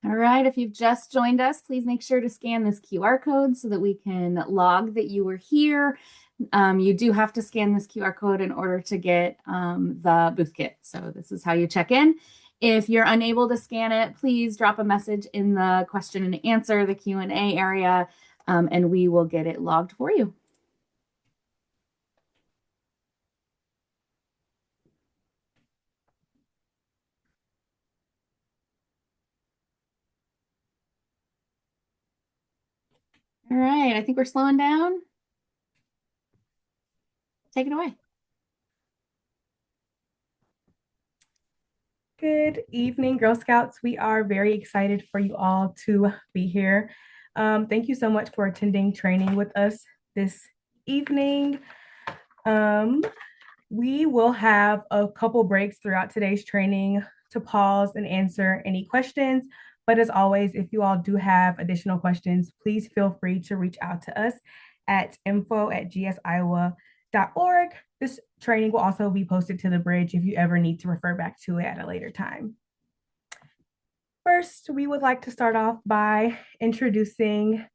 All right, if you've just joined us, please make sure to scan this QR code so that we can log that you were here. You do have to scan this QR code in order to get the booth kit. So this is how you check in. If you're unable to scan it, please drop a message in the question and answer, the Q&A area, and we will get it logged for you. All right, I think we're slowing down. Take it away. Good evening, Girl Scouts. We are very excited for you all to be here. Thank you so much for attending training with us this evening. Um, we will have a couple breaks throughout today's training to pause and answer any questions. But as always, if you all do have additional questions, please feel free to reach out to us at info@gsiowa.org. This training will also be posted to the bridge if you ever need to refer back to it at a later time. First, we would like to start off by introducing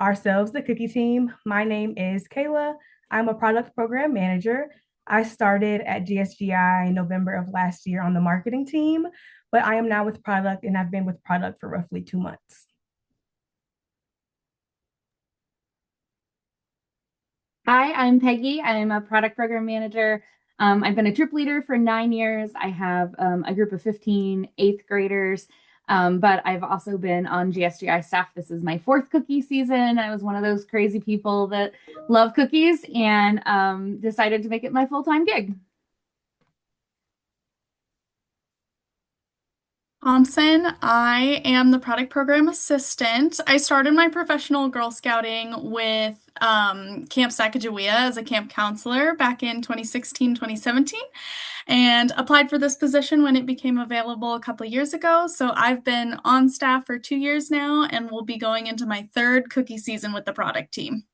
ourselves, the Cookie Team. My name is Kayla. I'm a product program manager. I started at GSGI in November of last year on the marketing team, but I am now with product and I've been with product for roughly 2 months. Hi, I'm Peggy. I'm a product program manager. I've been a troop leader for 9 years. I have a group of 15 eighth graders, but I've also been on GSGI staff. This is my fourth cookie season. I was one of those crazy people that love cookies and decided to make it my full-time gig. Thompson. I am the product program assistant. I started my professional Girl Scouting with Camp Sacagawea as a camp counselor back in 2016, 2017, and applied for this position when it became available a couple of years ago. So I've been on staff for 2 years now and will be going into my third cookie season with the product team.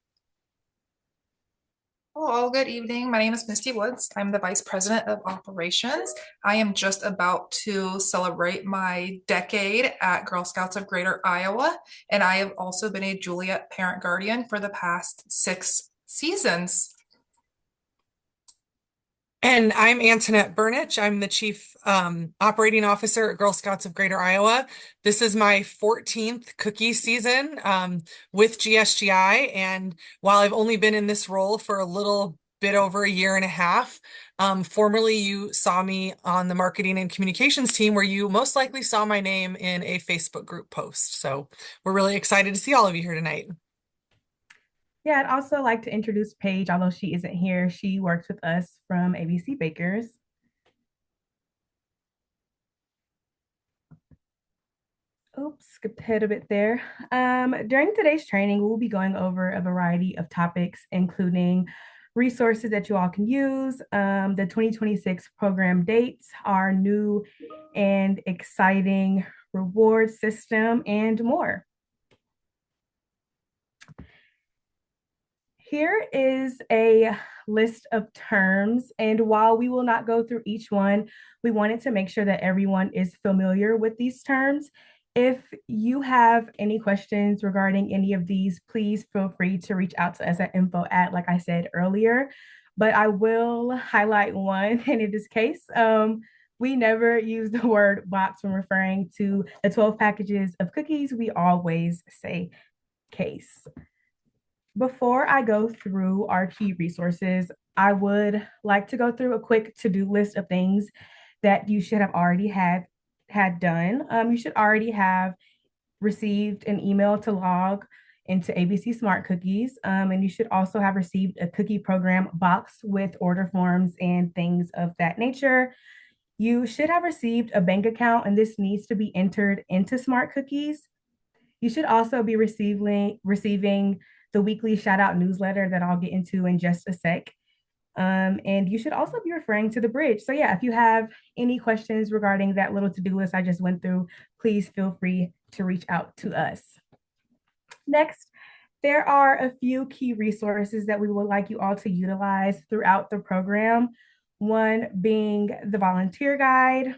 Hello, good evening. My name is Misty Woods. I'm the Vice President of Operations. I am just about to celebrate my decade at Girl Scouts of Greater Iowa, and I have also been a Juliet parent guardian for the past 6 seasons. And I'm Antoinette Burnich. I'm the Chief Operating Officer at Girl Scouts of Greater Iowa. This is my 14th cookie season with GSGI. And while I've only been in this role for a little bit over a year and a half, formerly you saw me on the marketing and communications team where you most likely saw my name in a Facebook group post. So we're really excited to see all of you here tonight. Yeah, I'd also like to introduce Paige, although she isn't here. She works with us from ABC Bakers. Oops, skipped ahead a bit there. During today's training, we'll be going over a variety of topics, including resources that you all can use, the 2026 program dates, our new and exciting reward system, and more. Here is a list of terms, and while we will not go through each one, we wanted to make sure that everyone is familiar with these terms. If you have any questions regarding any of these, please feel free to reach out to us at info@, like I said earlier. But I will highlight one, and in this case, we never use the word box when referring to the 12 packages of cookies. We always say case. Before I go through our key resources, I would like to go through a quick to-do list of things that you should have already had done. You should already have received an email to log into ABC Smart Cookies, and you should also have received a cookie program box with order forms and things of that nature. You should have received a bank account, and this needs to be entered into Smart Cookies. You should also be receiving the weekly shout out newsletter that I'll get into in just a sec. And you should also be referring to the bridge. So, yeah, if you have any questions regarding that little to do list I just went through, please feel free to reach out to us. Next, there are a few key resources that we would like you all to utilize throughout the program. One being the volunteer guide,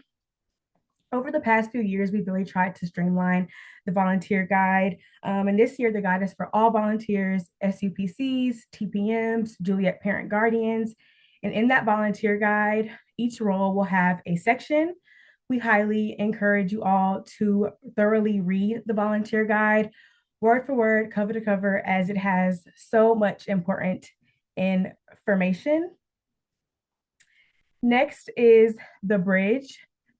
Over the past few years, we've really tried to streamline the volunteer guide. And this year, the guide is for all volunteers, SUPCs, TPMs, Juliet parent guardians. And in that volunteer guide, each role will have a section. We highly encourage you all to thoroughly read the volunteer guide, word for word, cover to cover, as it has so much important information. Next is the bridge.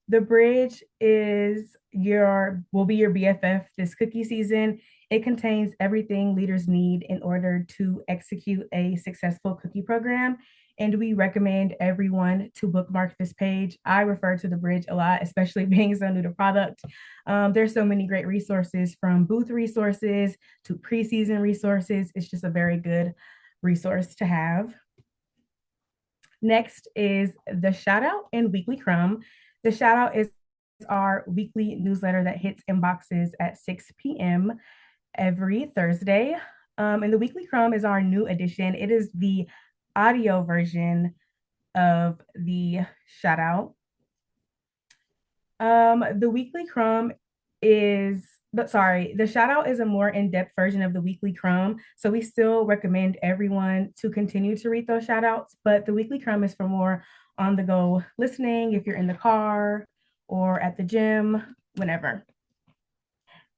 The bridge will be your BFF this cookie season. It contains everything leaders need in order to execute a successful cookie program. And we recommend everyone to bookmark this page. I refer to the bridge a lot, especially being so new to product. There's so many great resources, from booth resources to preseason resources. It's just a very good resource to have. Next is the shout out and weekly crumb. The shout out is our weekly newsletter that hits inboxes at 6 p.m. every Thursday. And the weekly crumb is our new addition. It is the audio version of the shout out. The weekly crumb is, the shout out is a more in-depth version of the weekly crumb. So we still recommend everyone to continue to read those shout outs, but the weekly crumb is for more on the go listening if you're in the car or at the gym, whenever.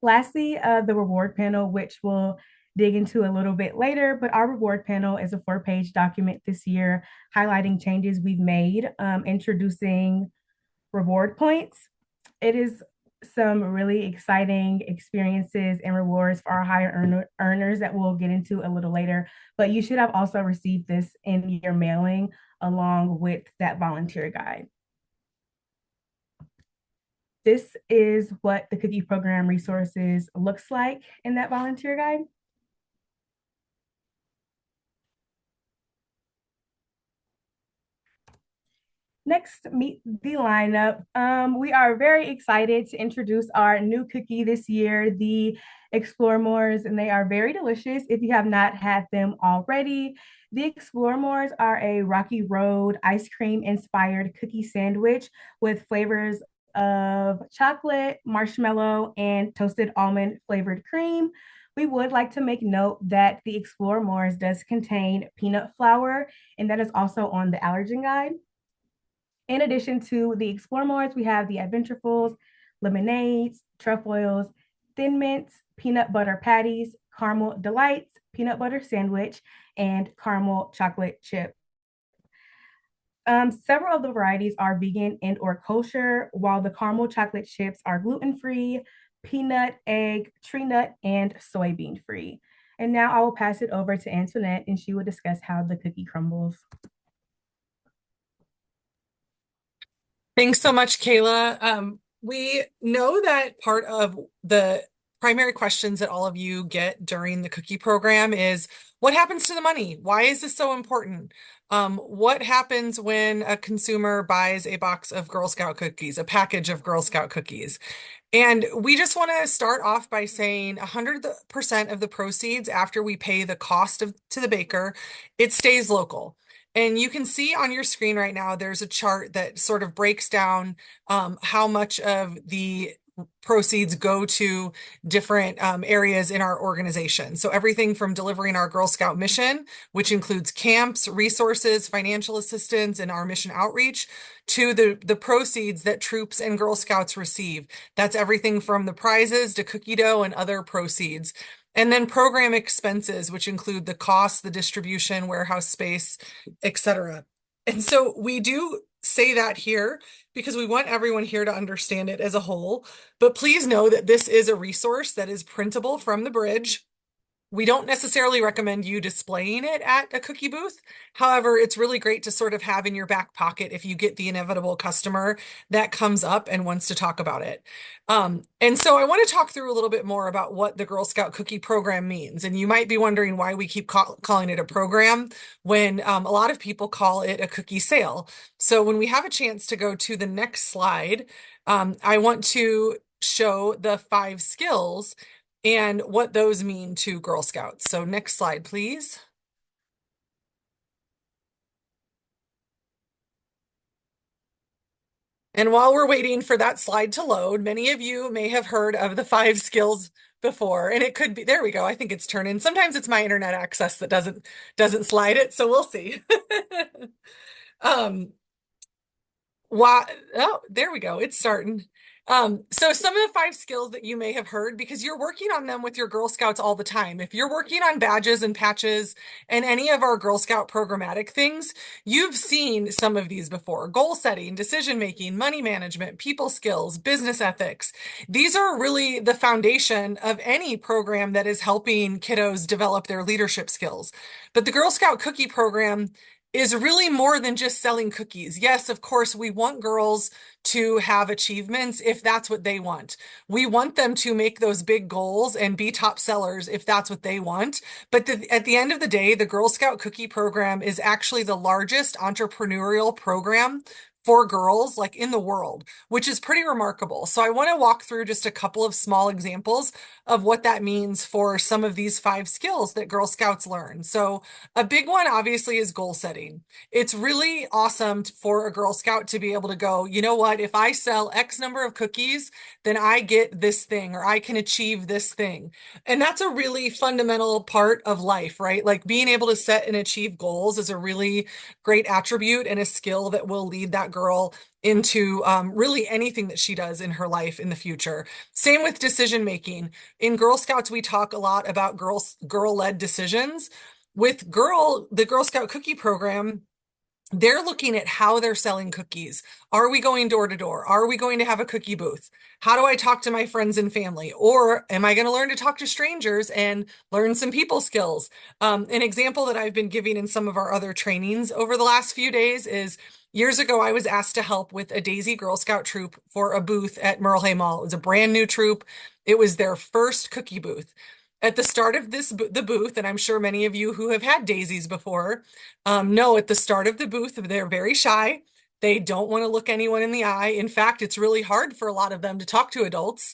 Lastly, the reward panel, which we'll dig into a little bit later, but our reward panel is a 4-page document this year highlighting changes we've made, introducing reward points. It is some really exciting experiences and rewards for our higher earners that we'll get into a little later, but you should have also received this in your mailing along with that volunteer guide. This is what the cookie program resources looks like in that volunteer guide. Next, meet the lineup. We are very excited to introduce our new cookie this year, the Explore Mores, and they are very delicious if you have not had them already. The Explore Mores are a Rocky Road ice cream inspired cookie sandwich with flavors of chocolate, marshmallow, and toasted almond flavored cream. We would like to make note that the Explore Mores does contain peanut flour, and that is also on the allergen guide. In addition to the Explore Mores, we have the Adventurefuls, lemonades, trefoils, thin mints, peanut butter patties, caramel delights, peanut butter sandwich, and caramel chocolate chip. Several of the varieties are vegan and or kosher, while the caramel chocolate chips are gluten-free, peanut, egg, tree nut, and soybean free. And now I will pass it over to Antoinette, and she will discuss how the cookie crumbles. Thanks so much, Kayla. We know that part of the primary questions that all of you get during the cookie program is, what happens to the money? Why is this so important? What happens when a consumer buys a box of Girl Scout cookies, a package of Girl Scout cookies? And we just want to start off by saying 100% of the proceeds after we pay the cost to the baker, it stays local. And you can see on your screen right now, there's a chart that sort of breaks down how much of the proceeds go to different areas in our organization. So everything from delivering our Girl Scout mission, which includes camps, resources, financial assistance, and our mission outreach, to the proceeds that troops and Girl Scouts receive. That's everything from the prizes to cookie dough and other proceeds. And then program expenses, which include the cost, the distribution, warehouse space, etc. And so we do say that here because we want everyone here to understand it as a whole. But please know that this is a resource that is printable from the bridge. We don't necessarily recommend you displaying it at a cookie booth. However, it's really great to sort of have in your back pocket if you get the inevitable customer that comes up and wants to talk about it. And so I want to talk through a little bit more about what the Girl Scout Cookie Program means. And you might be wondering why we keep calling it a program when a lot of people call it a cookie sale. So when we have a chance to go to the next slide, I want to show the 5 skills and what those mean to Girl Scouts. So next slide, please. And while we're waiting for that slide to load, many of you may have heard of the 5 skills before, and it could be, there we go. I think it's turning. Sometimes it's my internet access that doesn't slide it, so we'll see. um why oh, there we go. It's starting. So some of the 5 skills that you may have heard, because you're working on them with your Girl Scouts all the time. If you're working on badges and patches and any of our Girl Scout programmatic things, you've seen some of these before. Goal setting, decision making, money management, people skills, business ethics. These are really the foundation of any program that is helping kiddos develop their leadership skills. But the Girl Scout Cookie Program is really more than just selling cookies. Yes, of course, we want girls to have achievements if that's what they want. We want them to make those big goals and be top sellers if that's what they want. But at the end of the day, the Girl Scout Cookie Program is actually the largest entrepreneurial program for girls like in the world, which is pretty remarkable. So I want to walk through just a couple of small examples of what that means for some of these 5 skills that Girl Scouts learn. So a big one obviously is goal setting. It's really awesome for a Girl Scout to be able to go, you know what, if I sell X number of cookies, then I get this thing or I can achieve this thing. And that's a really fundamental part of life, right? Like being able to set and achieve goals is a really great attribute and a skill that will lead that girl into really anything that she does in her life in the future. Same with decision making. In Girl Scouts, we talk a lot about girl-led decisions. With the Girl Scout Cookie Program, they're looking at how they're selling cookies. Are we going door to door? Are we going to have a cookie booth? How do I talk to my friends and family? Or am I going to learn to talk to strangers and learn some people skills? An example that I've been giving in some of our other trainings over the last few days is years ago, I was asked to help with a Daisy Girl Scout troop for a booth at Merle Hay Mall. It was a brand new troop. It was their first cookie booth. At the start of the booth, and I'm sure many of you who have had daisies before know at the start of the booth, they're very shy. They don't want to look anyone in the eye. In fact, it's really hard for a lot of them to talk to adults.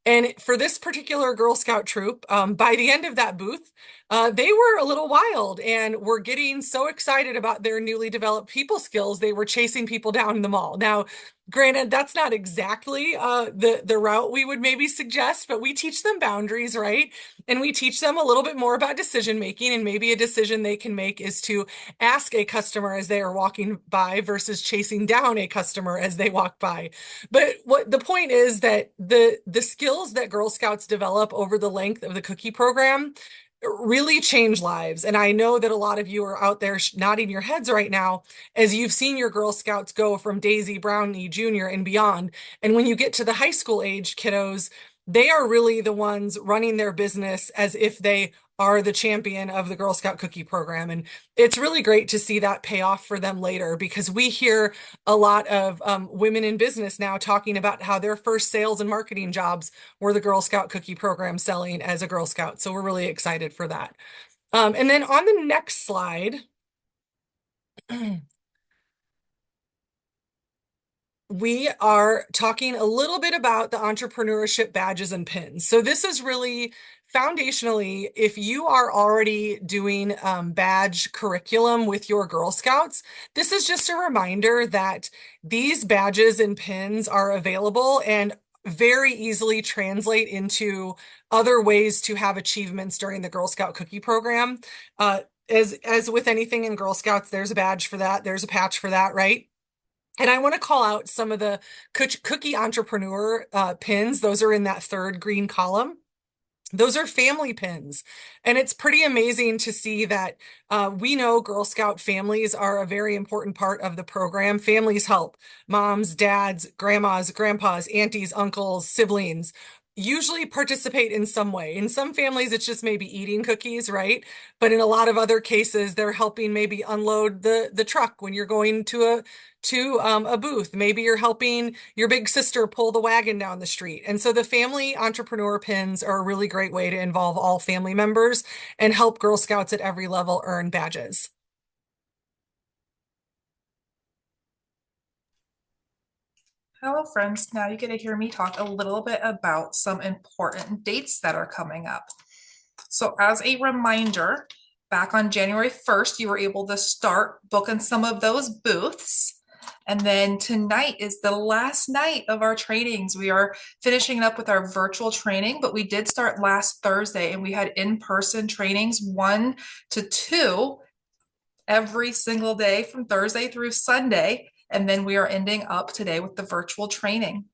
And for this particular Girl Scout troop, by the end of that booth, they were a little wild and were getting so excited about their newly developed people skills, they were chasing people down in the mall. Now, granted, that's not exactly the route we would maybe suggest, but we teach them boundaries, right? And we teach them a little bit more about decision making, and maybe a decision they can make is to ask a customer as they are walking by versus chasing down a customer as they walk by. But what the point is that the skills that Girl Scouts develop over the length of the cookie program really change lives. And I know that a lot of you are out there nodding your heads right now as you've seen your Girl Scouts go from Daisy, Brownie, Junior, and beyond. And when you get to the high school age kiddos, they are really the ones running their business as if they are the champion of the Girl Scout Cookie Program. And it's really great to see that pay off for them later, because we hear a lot of women in business now talking about how their first sales and marketing jobs were the Girl Scout Cookie Program selling as a Girl Scout. So we're really excited for that. And then on the next slide, we are talking a little bit about the entrepreneurship badges and pins. So this is really foundationally, if you are already doing badge curriculum with your Girl Scouts, this is just a reminder that these badges and pins are available and very easily translate into other ways to have achievements during the Girl Scout Cookie Program. As with anything in Girl Scouts, there's a badge for that, there's a patch for that, right? And I want to call out some of the cookie entrepreneur pins. Those are in that third green column. Those are family pins. And it's pretty amazing to see that we know Girl Scout families are a very important part of the program. Families help moms, dads, grandmas, grandpas, aunties, uncles, siblings usually participate in some way. In some families, it's just maybe eating cookies, right? But in a lot of other cases, they're helping maybe unload the truck when you're going to a booth. Maybe you're helping your big sister pull the wagon down the street. And so the family entrepreneur pins are a really great way to involve all family members and help Girl Scouts at every level earn badges. Hello, friends. Now you get to hear me talk a little bit about some important dates that are coming up. So as a reminder, back on January 1st, you were able to start booking some of those booths. And then tonight is the last night of our trainings. We are finishing up with our virtual training, but we did start last Thursday and we had in-person trainings 1 to 2 every single day from Thursday through Sunday. And then we are ending up today with the virtual training.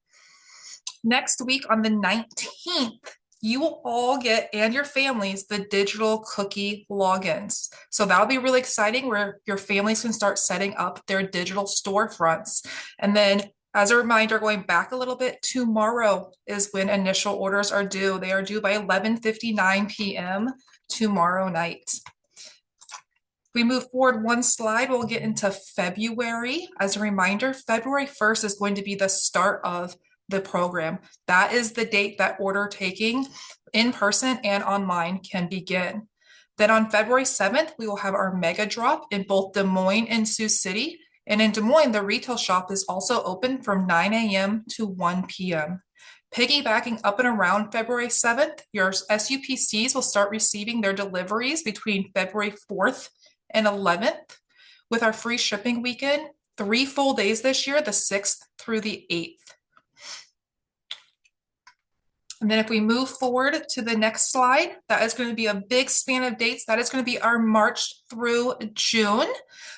Next week on the 19th, you will all get, and your families, the digital cookie logins. So that'll be really exciting where your families can start setting up their digital storefronts. And then as a reminder, going back a little bit, tomorrow is when initial orders are due. They are due by 11:59 p.m. tomorrow night. We move forward one slide, we'll get into February. As a reminder, February 1st is going to be the start of the program. That is the date that order taking in person and online can begin. Then on February 7th, we will have our mega drop in both Des Moines and Sioux City. And in Des Moines, the retail shop is also open from 9 a.m. to 1 p.m. Piggybacking up and around February 7th, your SUPCs will start receiving their deliveries between February 4th and 11th with our free shipping weekend, 3 full days this year, the 6th through the 8th. And then if we move forward to the next slide, that is going to be a big span of dates. That is going to be our March through June.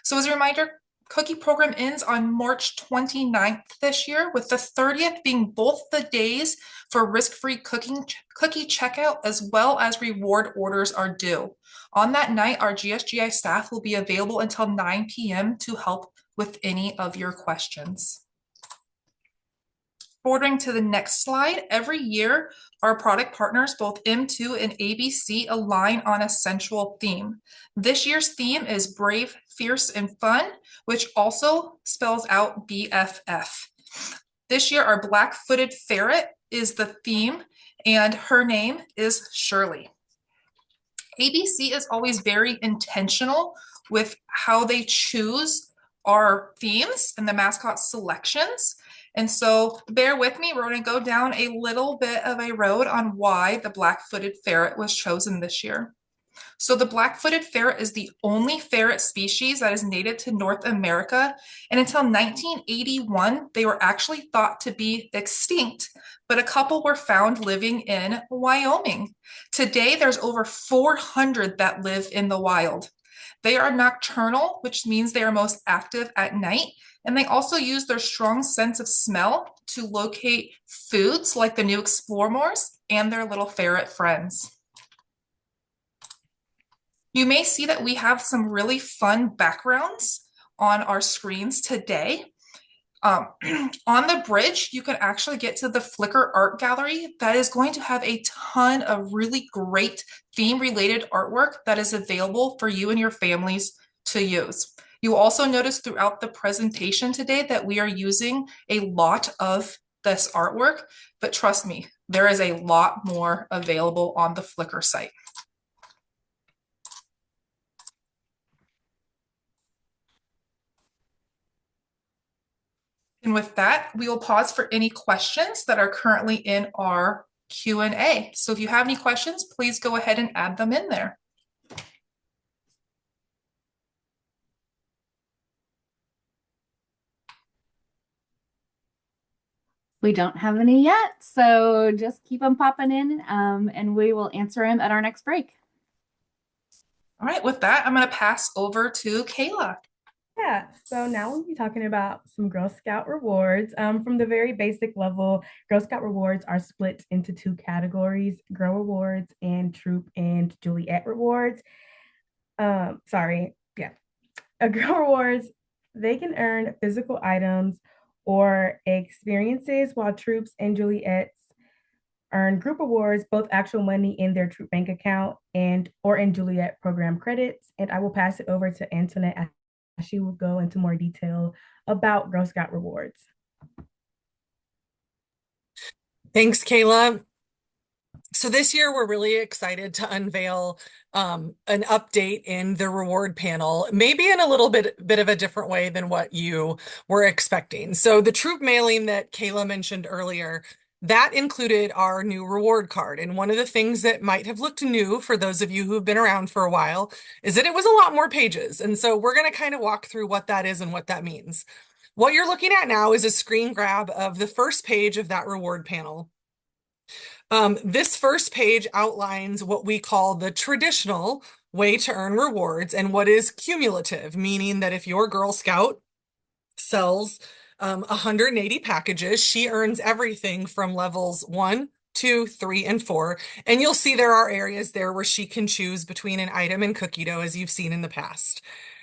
So as a reminder, cookie program ends on March 29th this year, with the 30th being both the days for risk-free cookie checkout as well as reward orders are due. On that night, our GSGI staff will be available until 9 p.m. to help with any of your questions. Forwarding to the next slide, every year, our product partners, both M2 and ABC, align on a central theme. This year's theme is Brave, Fierce, and Fun, which also spells out BFF. This year, our black-footed ferret is the theme, and her name is Shirley. ABC is always very intentional with how they choose our themes and the mascot selections. And so bear with me, we're going to go down a little bit of a road on why the black-footed ferret was chosen this year. So the black-footed ferret is the only ferret species that is native to North America. And until 1981, they were actually thought to be extinct, but a couple were found living in Wyoming. Today, there's over 400 that live in the wild. They are nocturnal, which means they are most active at night. And they also use their strong sense of smell to locate foods like the new Explorers and their little ferret friends. You may see that we have some really fun backgrounds on our screens today. On the bridge, you can actually get to the Flickr art gallery that is going to have a ton of really great theme-related artwork that is available for you and your families to use. You also notice throughout the presentation today that we are using a lot of this artwork, but trust me, there is a lot more available on the Flickr site. And with that, we will pause for any questions that are currently in our Q&A. So if you have any questions, please go ahead and add them in there. We don't have any yet, so just keep them popping in, and we will answer them at our next break. All right, with that, I'm going to pass over to Kayla. Yeah, so now we'll be talking about some Girl Scout rewards. From the very basic level, Girl Scout rewards are split into 2 categories: Girl rewards and Troop and Juliet rewards. A Girl rewards, they can earn physical items or experiences, while Troops and Juliets earn group awards, both actual money in their Troop bank account and or in Juliet program credits. And I will pass it over to Antoinette. She will go into more detail about Girl Scout rewards. Thanks, Kayla. So this year, we're really excited to unveil an update in the reward panel, maybe in a little bit of a different way than what you were expecting. So the Troop mailing that Kayla mentioned earlier, that included our new reward card. And one of the things that might have looked new for those of you who've been around for a while is that it was a lot more pages. And so we're going to kind of walk through what that is and what that means. What you're looking at now is a screen grab of the first page of that reward panel. This first page outlines what we call the traditional way to earn rewards and what is cumulative, meaning that if your Girl Scout sells 180 packages, she earns everything from levels 1, 2, 3, and 4. And you'll see there are areas there where she can choose between an item and cookie dough, as you've seen in the past.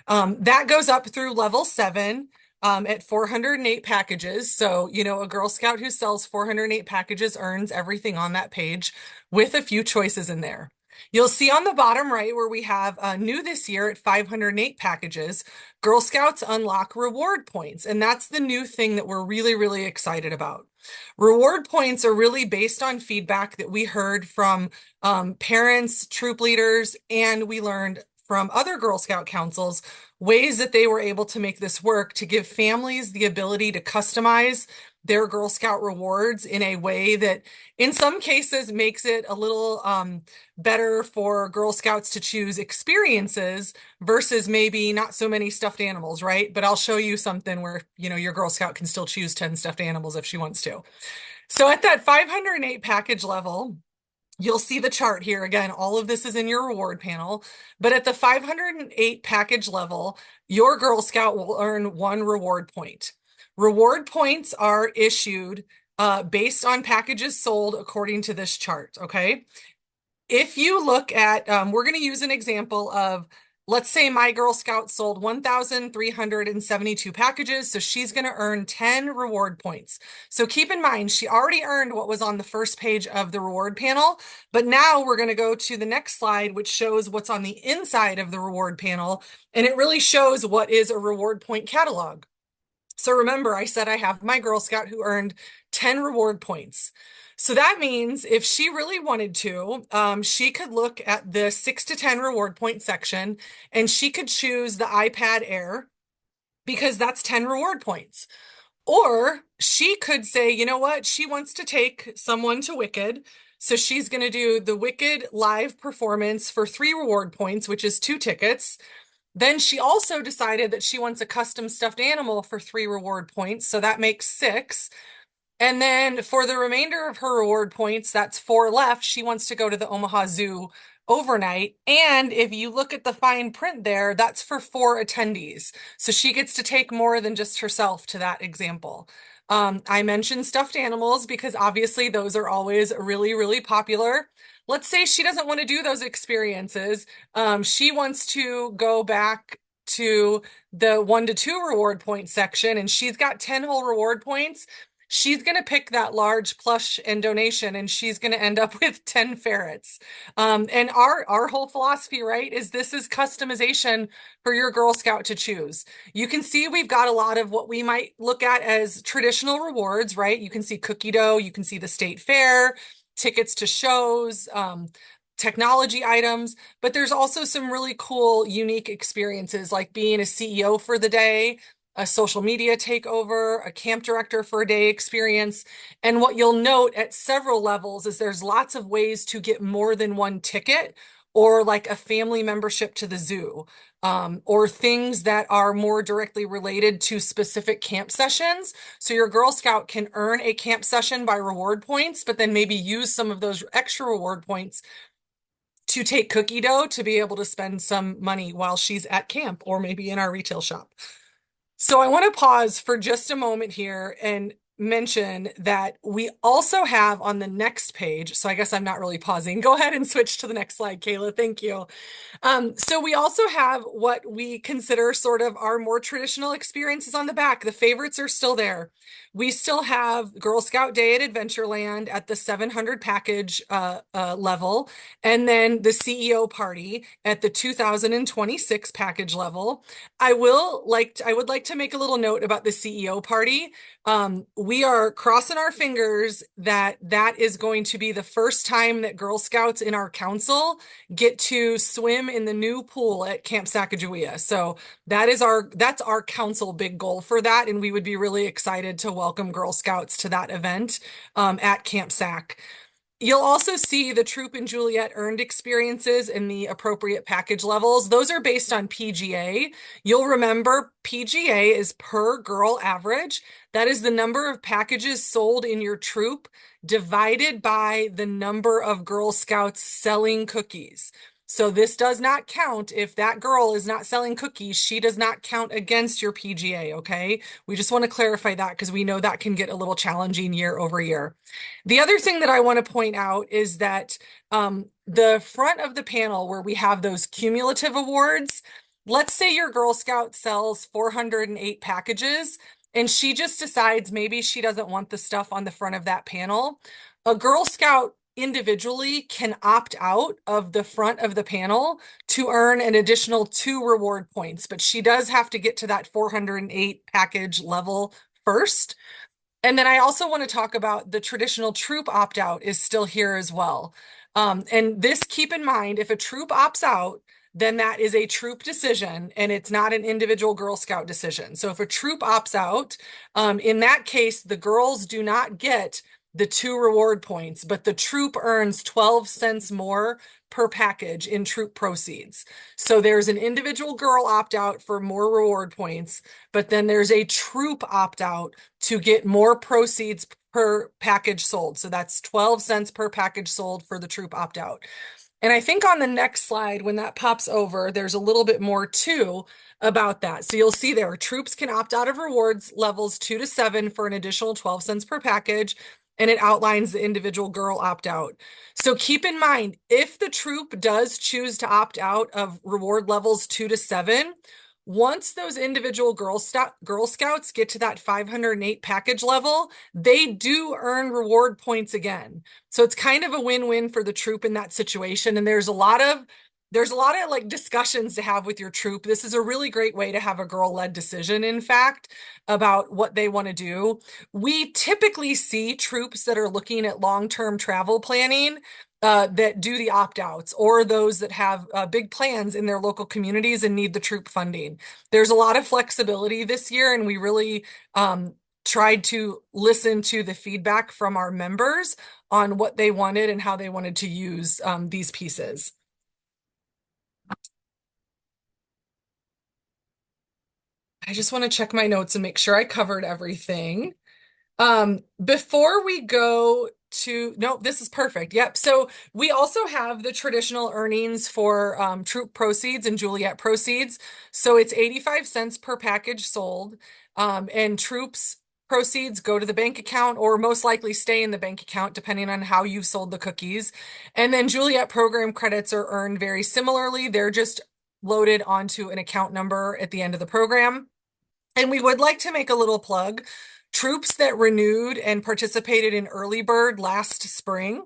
That goes up through level 7 at 408 packages. So, a Girl Scout who sells 408 packages earns everything on that page with a few choices in there. You'll see on the bottom right where we have new this year at 508 packages, Girl Scouts unlock reward points. And that's the new thing that we're really, really excited about. Reward points are really based on feedback that we heard from parents, troop leaders, and we learned from other Girl Scout councils, ways that they were able to make this work to give families the ability to customize their Girl Scout rewards in a way that in some cases makes it a little better for Girl Scouts to choose experiences versus maybe not so many stuffed animals, right? But I'll show you something where, your Girl Scout can still choose 10 stuffed animals if she wants to. So at that 508 package level, you'll see the chart here. Again, all of this is in your reward panel, but at the 508 package level, your Girl Scout will earn 1 reward point. Reward points are issued based on packages sold according to this chart, okay? If you look at, we're going to use an example of, let's say my Girl Scout sold 1,372 packages, so she's going to earn 10 reward points. So keep in mind, she already earned what was on the first page of the reward panel, but now we're going to go to the next slide, which shows what's on the inside of the reward panel, and it really shows what is a reward point catalog. So remember, I said I have my Girl Scout who earned 10 reward points. So that means if she really wanted to, she could look at the 6 to 10 reward point section and she could choose the iPad Air because that's 10 reward points. Or she could say, you know what, she wants to take someone to Wicked. So she's going to do the Wicked live performance for 3 reward points, which is 2 tickets. Then she also decided that she wants a custom stuffed animal for 3 reward points. So that makes 6. And then for the remainder of her reward points, that's 4 left. She wants to go to the Omaha Zoo overnight. And if you look at the fine print there, that's for 4 attendees. So she gets to take more than just herself to that example. I mentioned stuffed animals because obviously those are always really, really popular. Let's say she doesn't want to do those experiences. She wants to go back to the 1 to 2 reward point section and she's got 10 whole reward points. She's going to pick that large plush and donation and she's going to end up with 10 ferrets. And our whole philosophy, right, is this is customization for your Girl Scout to choose. You can see we've got a lot of what we might look at as traditional rewards, right? You can see cookie dough, you can see the state fair, tickets to shows, technology items, but there's also some really cool, unique experiences like being a CEO for the day, a social media takeover, a camp director for a day experience. And what you'll note at several levels is there's lots of ways to get more than 1 ticket or like a family membership to the zoo, or things that are more directly related to specific camp sessions. So your Girl Scout can earn a camp session by reward points, but then maybe use some of those extra reward points to take cookie dough to be able to spend some money while she's at camp or maybe in our retail shop. So I want to pause for just a moment here and mention that we also have on the next page, so I guess I'm not really pausing. Go ahead and switch to the next slide, Kayla. Thank you. So we also have what we consider sort of our more traditional experiences on the back. The favorites are still there. We still have Girl Scout Day at Adventureland at the 700 package level, and then the CEO party at the 2026 package level. I would like to make a little note about the CEO party. We are crossing our fingers that that is going to be the first time that Girl Scouts in our council get to swim in the new pool at Camp Sacagawea. So that's our council big goal for that, and we would be really excited to welcome Girl Scouts to that event at Camp Sac. You'll also see the Troop and Juliet earned experiences in the appropriate package levels. Those are based on PGA. You'll remember PGA is per girl average. That is the number of packages sold in your troop divided by the number of Girl Scouts selling cookies. So this does not count if that girl is not selling cookies. She does not count against your PGA, okay? We just want to clarify that because we know that can get a little challenging year over year. The other thing that I want to point out is that the front of the panel where we have those cumulative awards, let's say your Girl Scout sells 408 packages and she just decides maybe she doesn't want the stuff on the front of that panel. A Girl Scout individually can opt out of the front of the panel to earn an additional 2 reward points, but she does have to get to that 408 package level first. And then I also want to talk about the traditional troop opt-out is still here as well. And this, keep in mind, if a troop opts out, then that is a troop decision and it's not an individual Girl Scout decision. So if a troop opts out, in that case, the girls do not get the 2 reward points, but the troop earns 12 cents more per package in troop proceeds. So there's an individual girl opt-out for more reward points, but then there's a troop opt-out to get more proceeds per package sold. So that's 12 cents per package sold for the troop opt-out. And I think on the next slide, when that pops over, there's a little bit more too about that. So you'll see there, troops can opt out of rewards levels 2 to 7 for an additional 12 cents per package. And it outlines the individual girl opt-out. So keep in mind, if the troop does choose to opt out of reward levels 2 to 7, once those individual Girl Scouts get to that 508 package level, they do earn reward points again. So it's kind of a win-win for the troop in that situation. And there's a lot of like discussions to have with your troop. This is a really great way to have a girl-led decision, in fact, about what they want to do. We typically see troops that are looking at long-term travel planning that do the opt-outs, or those that have big plans in their local communities and need the troop funding. There's a lot of flexibility this year, and we really tried to listen to the feedback from our members on what they wanted and how they wanted to use these pieces. I just want to check my notes and make sure I covered everything. Before we go to, no, this is perfect. Yep. So we also have the traditional earnings for troop proceeds and Juliet proceeds. So it's 85 cents per package sold. And troops proceeds go to the bank account or most likely stay in the bank account, depending on how you sold the cookies. And then Juliet program credits are earned very similarly. They're just loaded onto an account number at the end of the program. And we would like to make a little plug. Troops that renewed and participated in Early Bird last spring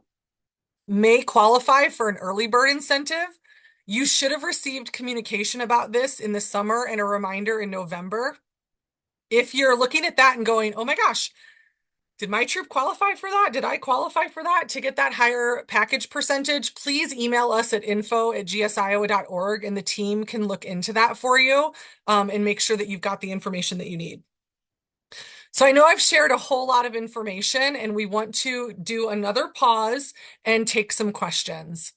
may qualify for an early bird incentive. You should have received communication about this in the summer and a reminder in November. If you're looking at that and going, oh my gosh, did my troop qualify for that? Did I qualify for that to get that higher package percentage? Please email us at info@gsiowa.org and the team can look into that for you and make sure that you've got the information that you need. So I know I've shared a whole lot of information and we want to do another pause and take some questions.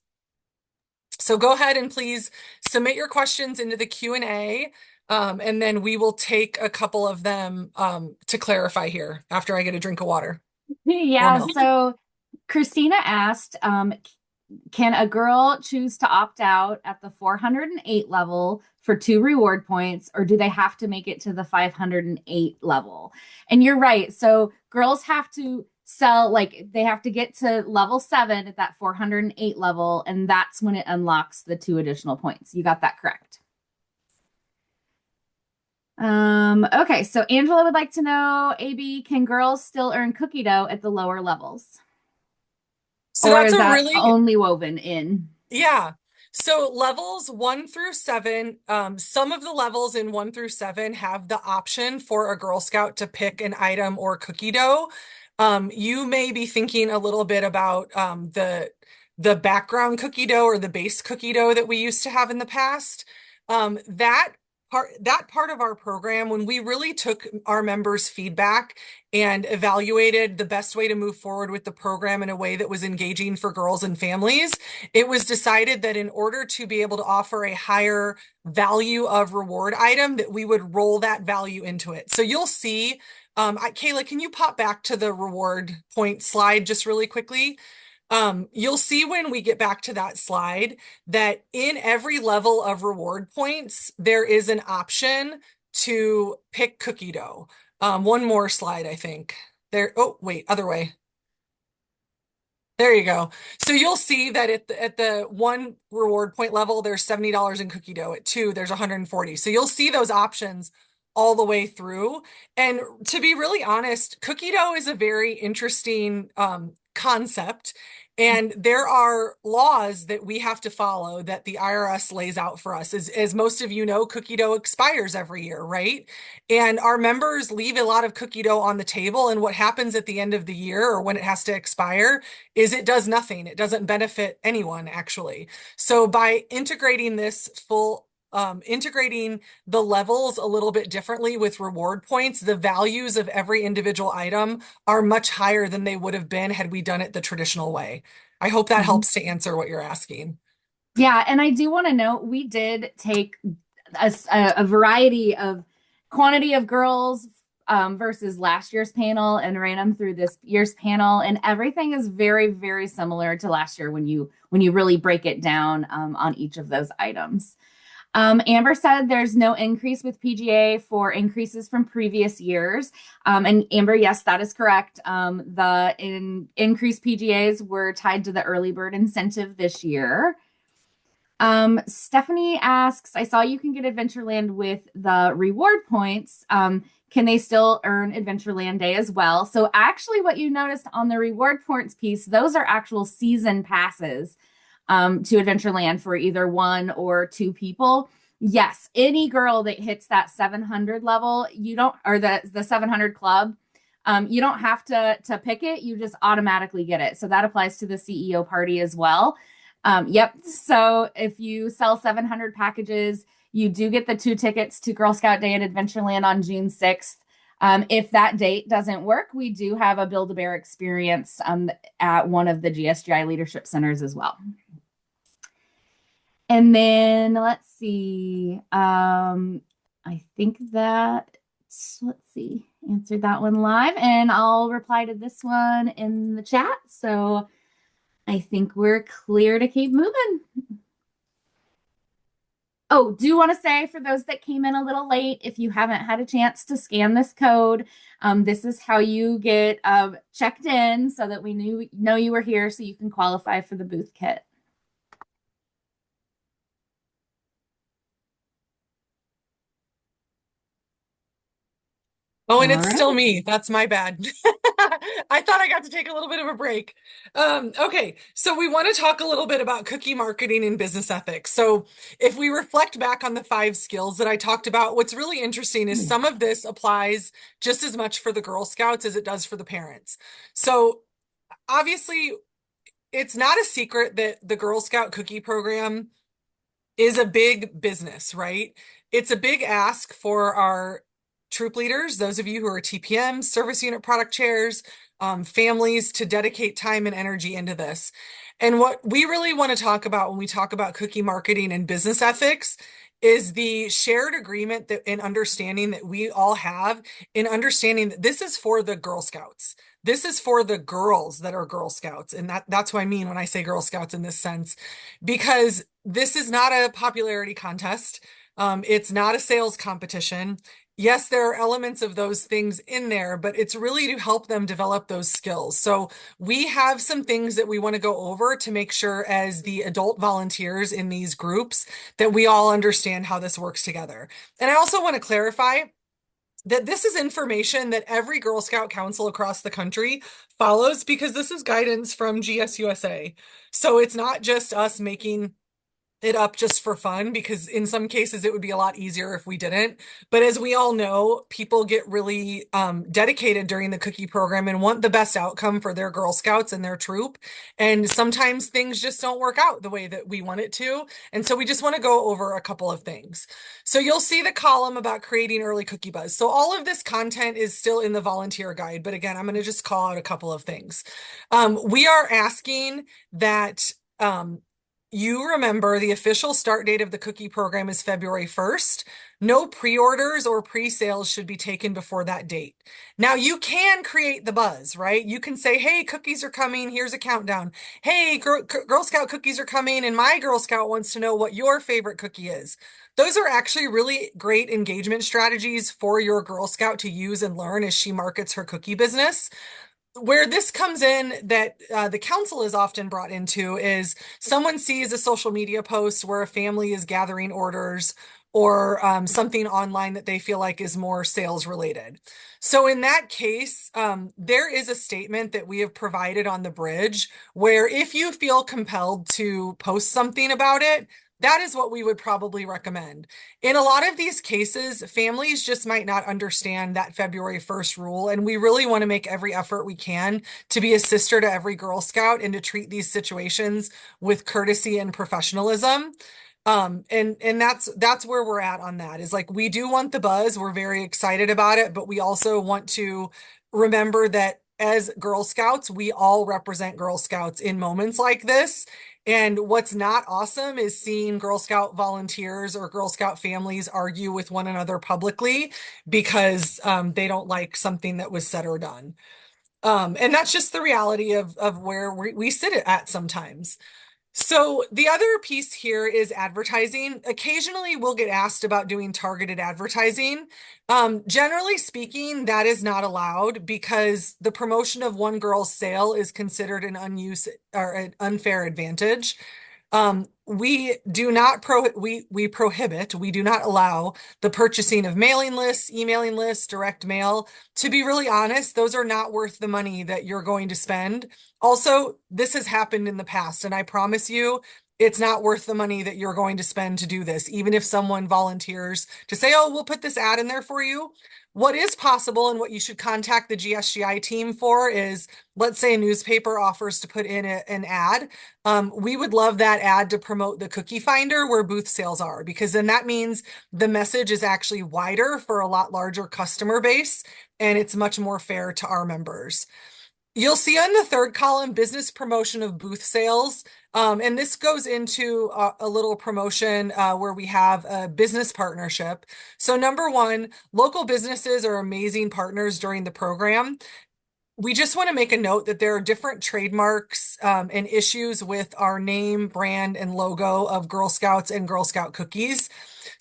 So go ahead and please submit your questions into the Q&A. And then we will take a couple of them to clarify here after I get a drink of water. Yeah, so Christina asked, can a girl choose to opt out at the 408 level for 2 reward points, or do they have to make it to the 508 level? And you're right. So girls have to sell, like they have to get to level 7 at that 408 level, and that's when it unlocks the 2 additional points. You got that correct. Okay, so Angela would like to know, AB, can girls still earn cookie dough at the lower levels? So Or that's is that really only woven in? Yeah. So levels 1 through 7, some of the levels in 1 through 7 have the option for a Girl Scout to pick an item or cookie dough. You may be thinking a little bit about the background cookie dough or the base cookie dough that we used to have in the past. That part of our program, when we really took our members' feedback and evaluated the best way to move forward with the program in a way that was engaging for girls and families, it was decided that in order to be able to offer a higher value of reward item, that we would roll that value into it. So you'll see, Kayla, can you pop back to the reward point slide just really quickly? You'll see when we get back to that slide that in every level of reward points, there is an option to pick cookie dough. One more slide, I think. There. Oh, wait, other way. There you go. So you'll see that at the one reward point level, there's $70 in cookie dough. At two, there's 140. So you'll see those options all the way through. And to be really honest, cookie dough is a very interesting concept. And there are laws that we have to follow that the IRS lays out for us. As most of you know, cookie dough expires every year, right? And our members leave a lot of cookie dough on the table. And what happens at the end of the year or when it has to expire is it does nothing. It doesn't benefit anyone, actually. So by integrating integrating the levels a little bit differently with reward points, the values of every individual item are much higher than they would have been had we done it the traditional way. I hope that helps to answer what you're asking. Yeah, and I do want to note we did take a variety of quantity of girls versus last year's panel and ran them through this year's panel, and everything is very, very similar to last year when you really break it down on each of those items. Amber said there's no increase with PGA for increases from previous years. And Amber, yes, that is correct. The increased PGAs were tied to the early bird incentive this year. Stephanie asks, I saw you can get Adventureland with the reward points. Can they still earn Adventureland Day as well? So actually what you noticed on the reward points piece, those are actual season passes to Adventureland for either one or two people. Yes, any girl that hits that 700 level, you don't, or the 700 club, you don't have to pick it. You just automatically get it. So that applies to the CEO party as well. Yep. So if you sell 700 packages, you do get the 2 tickets to Girl Scout Day at Adventureland on June 6th. If that date doesn't work, we do have a Build-A-Bear experience at one of the GSGI leadership centers as well. And then let's see. I think that, let's see, answered that one live, and I'll reply to this one in the chat. So I think we're clear to keep moving. Oh, do want to say for those that came in a little late, if you haven't had a chance to scan this code, this is how you get checked in so that we know you were here so you can qualify for the booth kit. Oh, and it's still me. That's my bad. I thought I got to take a little bit of a break. Okay, so we want to talk a little bit about cookie marketing and business ethics. So if we reflect back on the 5 skills that I talked about, what's really interesting is some of this applies just as much for the Girl Scouts as it does for the parents. So obviously, it's not a secret that the Girl Scout cookie program is a big business, right? It's a big ask for our troop leaders, those of you who are TPMs, service unit product chairs, families, to dedicate time and energy into this. And what we really want to talk about when we talk about cookie marketing and business ethics is the shared agreement that and understanding that we all have in understanding that this is for the Girl Scouts. This is for the girls that are Girl Scouts. And that's what I mean when I say Girl Scouts in this sense, because this is not a popularity contest. It's not a sales competition. Yes, there are elements of those things in there, but it's really to help them develop those skills. So we have some things that we want to go over to make sure as the adult volunteers in these groups that we all understand how this works together. And I also want to clarify that this is information that every Girl Scout council across the country follows because this is guidance from GSUSA. So it's not just us making it up just for fun, because in some cases it would be a lot easier if we didn't. But as we all know, people get really dedicated during the cookie program and want the best outcome for their Girl Scouts and their troop. And sometimes things just don't work out the way that we want it to. And so we just want to go over a couple of things. So you'll see the column about creating early cookie buzz. So all of this content is still in the volunteer guide. But again, I'm going to just call out a couple of things. We are asking that you remember the official start date of the cookie program is February 1st. No pre-orders or pre-sales should be taken before that date. Now you can create the buzz, right? You can say, hey, cookies are coming. Here's a countdown. Hey, Girl Scout cookies are coming, and my Girl Scout wants to know what your favorite cookie is. Those are actually really great engagement strategies for your Girl Scout to use and learn as she markets her cookie business. Where this comes in that the council is often brought into is someone sees a social media post where a family is gathering orders, or something online that they feel like is more sales related. So in that case, there is a statement that we have provided on the bridge where if you feel compelled to post something about it, that is what we would probably recommend. In a lot of these cases, families just might not understand that February 1st rule, and we really want to make every effort we can to be a sister to every Girl Scout and to treat these situations with courtesy and professionalism. And that's where we're at on that, is like, we do want the buzz. We're very excited about it, but we also want to remember that as Girl Scouts, we all represent Girl Scouts in moments like this. And what's not awesome is seeing Girl Scout volunteers or Girl Scout families argue with one another publicly because they don't like something that was said or done. And that's just the reality of where we sit at sometimes. So the other piece here is advertising. Occasionally we'll get asked about doing targeted advertising. Generally speaking, that is not allowed because the promotion of one girl's sale is considered an unfair advantage. We do not prohibit, we do not allow the purchasing of mailing lists, emailing lists, direct mail. To be really honest, those are not worth the money that you're going to spend. Also, this has happened in the past, and I promise you, it's not worth the money that you're going to spend to do this. Even if someone volunteers to say, oh, we'll put this ad in there for you. What is possible and what you should contact the GSGI team for is, let's say a newspaper offers to put in an ad. We would love that ad to promote the cookie finder where booth sales are, because then that means the message is actually wider for a lot larger customer base, and it's much more fair to our members. You'll see on the third column, business promotion of booth sales. And this goes into a little promotion where we have a business partnership. So number one, local businesses are amazing partners during the program. We just want to make a note that there are different trademarks and issues with our name, brand, and logo of Girl Scouts and Girl Scout cookies.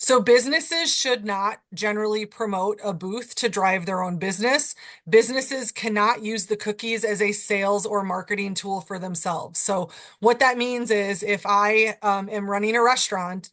So businesses should not generally promote a booth to drive their own business. Businesses cannot use the cookies as a sales or marketing tool for themselves. So what that means is if I am running a restaurant,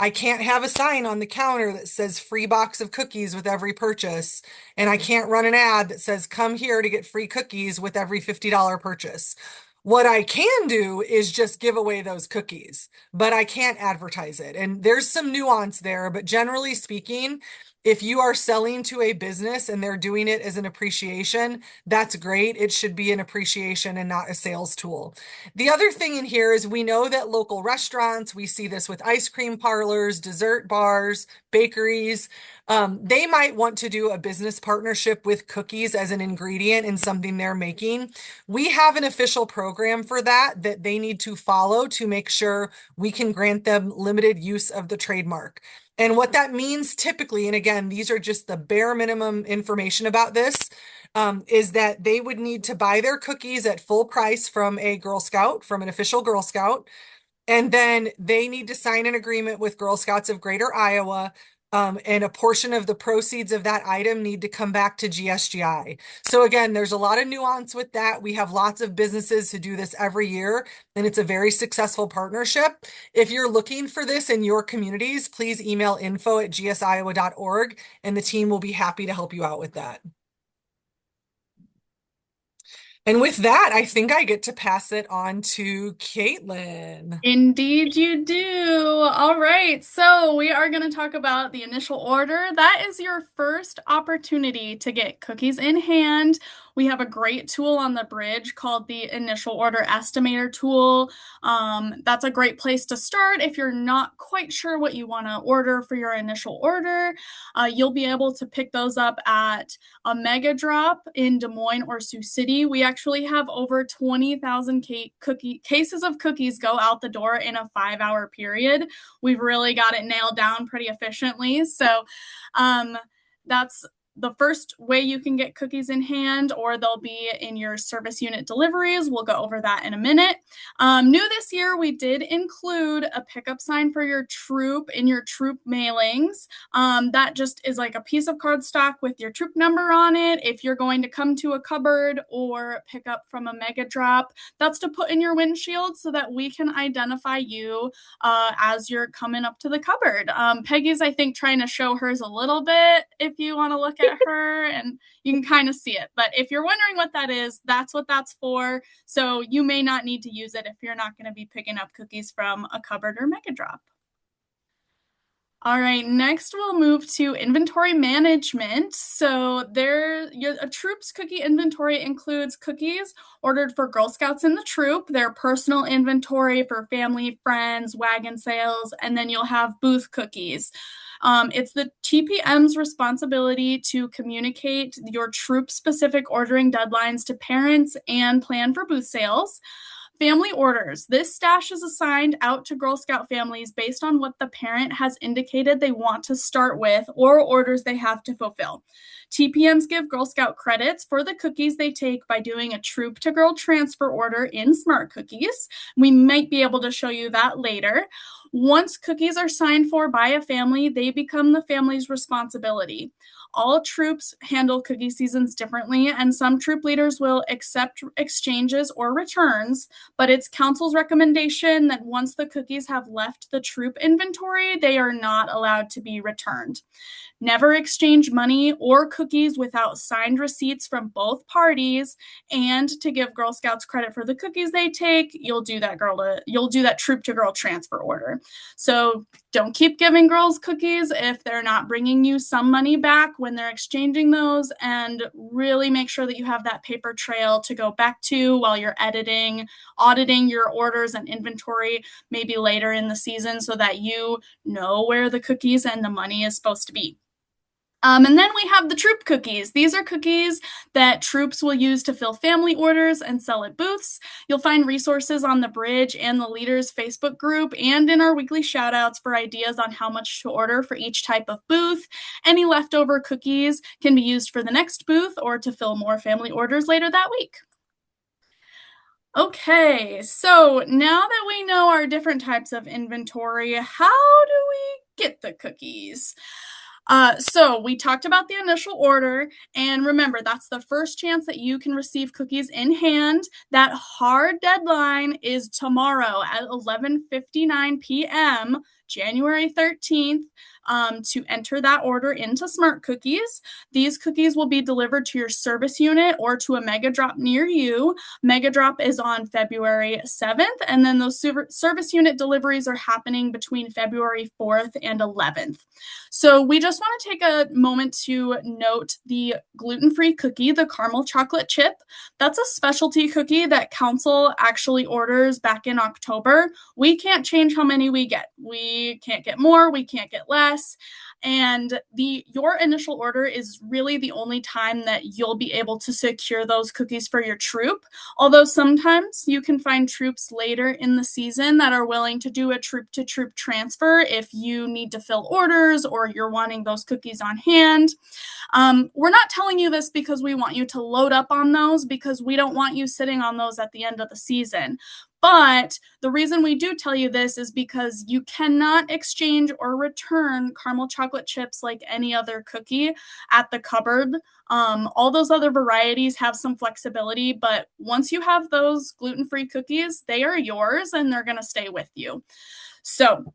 I can't have a sign on the counter that says free box of cookies with every purchase. And I can't run an ad that says come here to get free cookies with every $50 purchase. What I can do is just give away those cookies, but I can't advertise it. And there's some nuance there, but generally speaking, if you are selling to a business and they're doing it as an appreciation, that's great. It should be an appreciation and not a sales tool. The other thing in here is we know that local restaurants, we see this with ice cream parlors, dessert bars, bakeries, they might want to do a business partnership with cookies as an ingredient in something they're making. We have an official program for that they need to follow to make sure we can grant them limited use of the trademark. And what that means typically, and again, these are just the bare minimum information about this, is that they would need to buy their cookies at full price from a Girl Scout, from an official Girl Scout. And then they need to sign an agreement with Girl Scouts of Greater Iowa. And a portion of the proceeds of that item need to come back to GSGI. So again, there's a lot of nuance with that. We have lots of businesses who do this every year, and it's a very successful partnership. If you're looking for this in your communities, please email info@gsiowa.org, and the team will be happy to help you out with that. And with that, I think I get to pass it on to Caitlin. Indeed, you do. All right, so we are going to talk about the initial order. That is your first opportunity to get cookies in hand. We have a great tool on the bridge called the Initial Order Estimator tool. That's a great place to start if you're not quite sure what you want to order for your initial order. You'll be able to pick those up at a Mega Drop in Des Moines or Sioux City. We actually have over 20,000 cases of cookies go out the door in a 5-hour period. We've really got it nailed down pretty efficiently. So that's the first way you can get cookies in hand, or they'll be in your service unit deliveries. We'll go over that in a minute. New this year, we did include a pickup sign for your troop in your troop mailings. That just is like a piece of cardstock with your troop number on it. If you're going to come to a cupboard or pick up from a Mega Drop, that's to put in your windshield so that we can identify you as you're coming up to the cupboard. Peggy's, I think, trying to show hers a little bit if you want to look at her, and you can kind of see it. But if you're wondering what that is, that's what that's for. So you may not need to use it if you're not going to be picking up cookies from a cupboard or Mega Drop. All right, next we'll move to inventory management. So a troop's cookie inventory includes cookies ordered for Girl Scouts in the troop, their personal inventory for family, friends, wagon sales, and then you'll have booth cookies. It's the TPM's responsibility to communicate your troop-specific ordering deadlines to parents and plan for booth sales. Family orders. This stash is assigned out to Girl Scout families based on what the parent has indicated they want to start with or orders they have to fulfill. TPMs give Girl Scout credits for the cookies they take by doing a troop to girl transfer order in Smart Cookies. We might be able to show you that later. Once cookies are signed for by a family, they become the family's responsibility. All troops handle cookie seasons differently, and some troop leaders will accept exchanges or returns, but it's council's recommendation that once the cookies have left the troop inventory, they are not allowed to be returned. Never exchange money or cookies without signed receipts from both parties. And to give Girl Scouts credit for the cookies they take, you'll do that troop to girl transfer order. So don't keep giving girls cookies if they're not bringing you some money back when they're exchanging those, and really make sure that you have that paper trail to go back to while you're auditing your orders and inventory maybe later in the season so that you know where the cookies and the money is supposed to be. And then we have the troop cookies. These are cookies that troops will use to fill family orders and sell at booths. You'll find resources on the bridge and the leaders Facebook group and in our weekly shoutouts for ideas on how much to order for each type of booth. Any leftover cookies can be used for the next booth or to fill more family orders later that week. Okay, so now that we know our different types of inventory, how do we get the cookies? So we talked about the initial order, and remember, that's the first chance that you can receive cookies in hand. That hard deadline is tomorrow at 11:59 p.m., January 13th, to enter that order into Smart Cookies. These cookies will be delivered to your service unit or to a Mega Drop near you. Mega Drop is on February 7th, and then those service unit deliveries are happening between February 4th and 11th. So we just want to take a moment to note the gluten-free cookie, the caramel chocolate chip. That's a specialty cookie that council actually orders back in October. We can't change how many we get. We can't get more, we can't get less. And your initial order is really the only time that you'll be able to secure those cookies for your troop. Although sometimes you can find troops later in the season that are willing to do a troop-to-troop transfer if you need to fill orders or you're wanting those cookies on hand. We're not telling you this because we want you to load up on those, because we don't want you sitting on those at the end of the season. But the reason we do tell you this is because you cannot exchange or return caramel chocolate chips like any other cookie at the cupboard. All those other varieties have some flexibility, but once you have those gluten-free cookies, they are yours and they're going to stay with you. So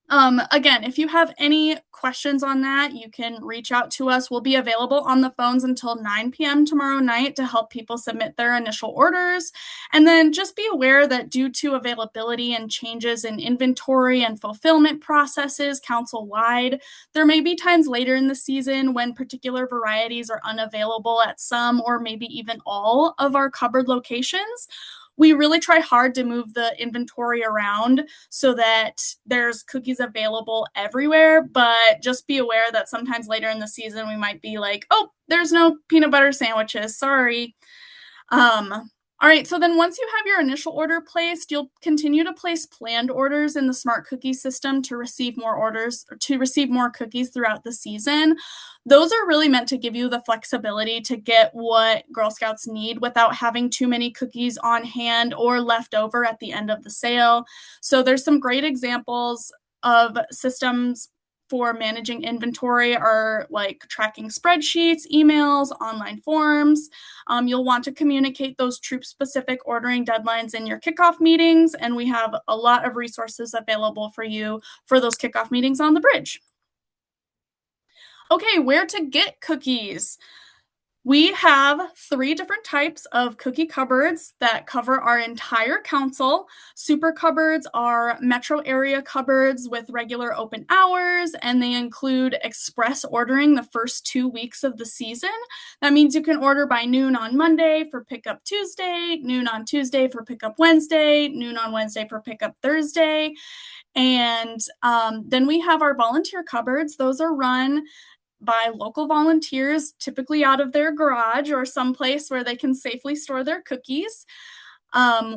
Again, if you have any questions on that, you can reach out to us. We'll be available on the phones until 9 p.m. tomorrow night to help people submit their initial orders. And then just be aware that due to availability and changes in inventory and fulfillment processes council-wide, there may be times later in the season when particular varieties are unavailable at some or maybe even all of our cupboard locations. We really try hard to move the inventory around so that there's cookies available everywhere, but just be aware that sometimes later in the season we might be like, oh, there's no peanut butter sandwiches, sorry. All right, so then once you have your initial order placed, you'll continue to place planned orders in the Smart Cookie system to receive more orders or to receive more cookies throughout the season. Those are really meant to give you the flexibility to get what Girl Scouts need without having too many cookies on hand or left over at the end of the sale. So there's some great examples of systems for managing inventory are like tracking spreadsheets, emails, online forms. You'll want to communicate those troop-specific ordering deadlines in your kickoff meetings, and we have a lot of resources available for you for those kickoff meetings on the bridge. Okay, where to get cookies? We have 3 different types of cookie cupboards that cover our entire council. Super cupboards are metro area cupboards with regular open hours, and they include express ordering the first 2 weeks of the season. That means you can order by noon on Monday for pickup Tuesday, noon on Tuesday for pickup Wednesday, noon on Wednesday for pickup Thursday. And then we have our volunteer cupboards. Those are run by local volunteers, typically out of their garage or someplace where they can safely store their cookies.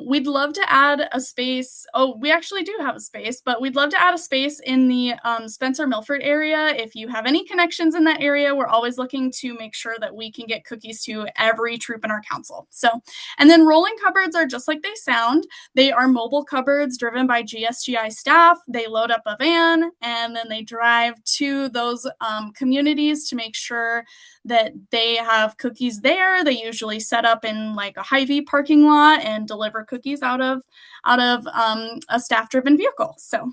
We'd love to add a space. Oh, we actually do have a space, but we'd love to add a space in the Spencer Milford area. If you have any connections in that area, we're always looking to make sure that we can get cookies to every troop in our council. So, and then rolling cupboards are just like they sound. They are mobile cupboards driven by GSGI staff. They load up a van and then they drive to those communities to make sure that they have cookies there. They usually set up in like a Hy-Vee parking lot and deliver cookies out of a staff-driven vehicle. So,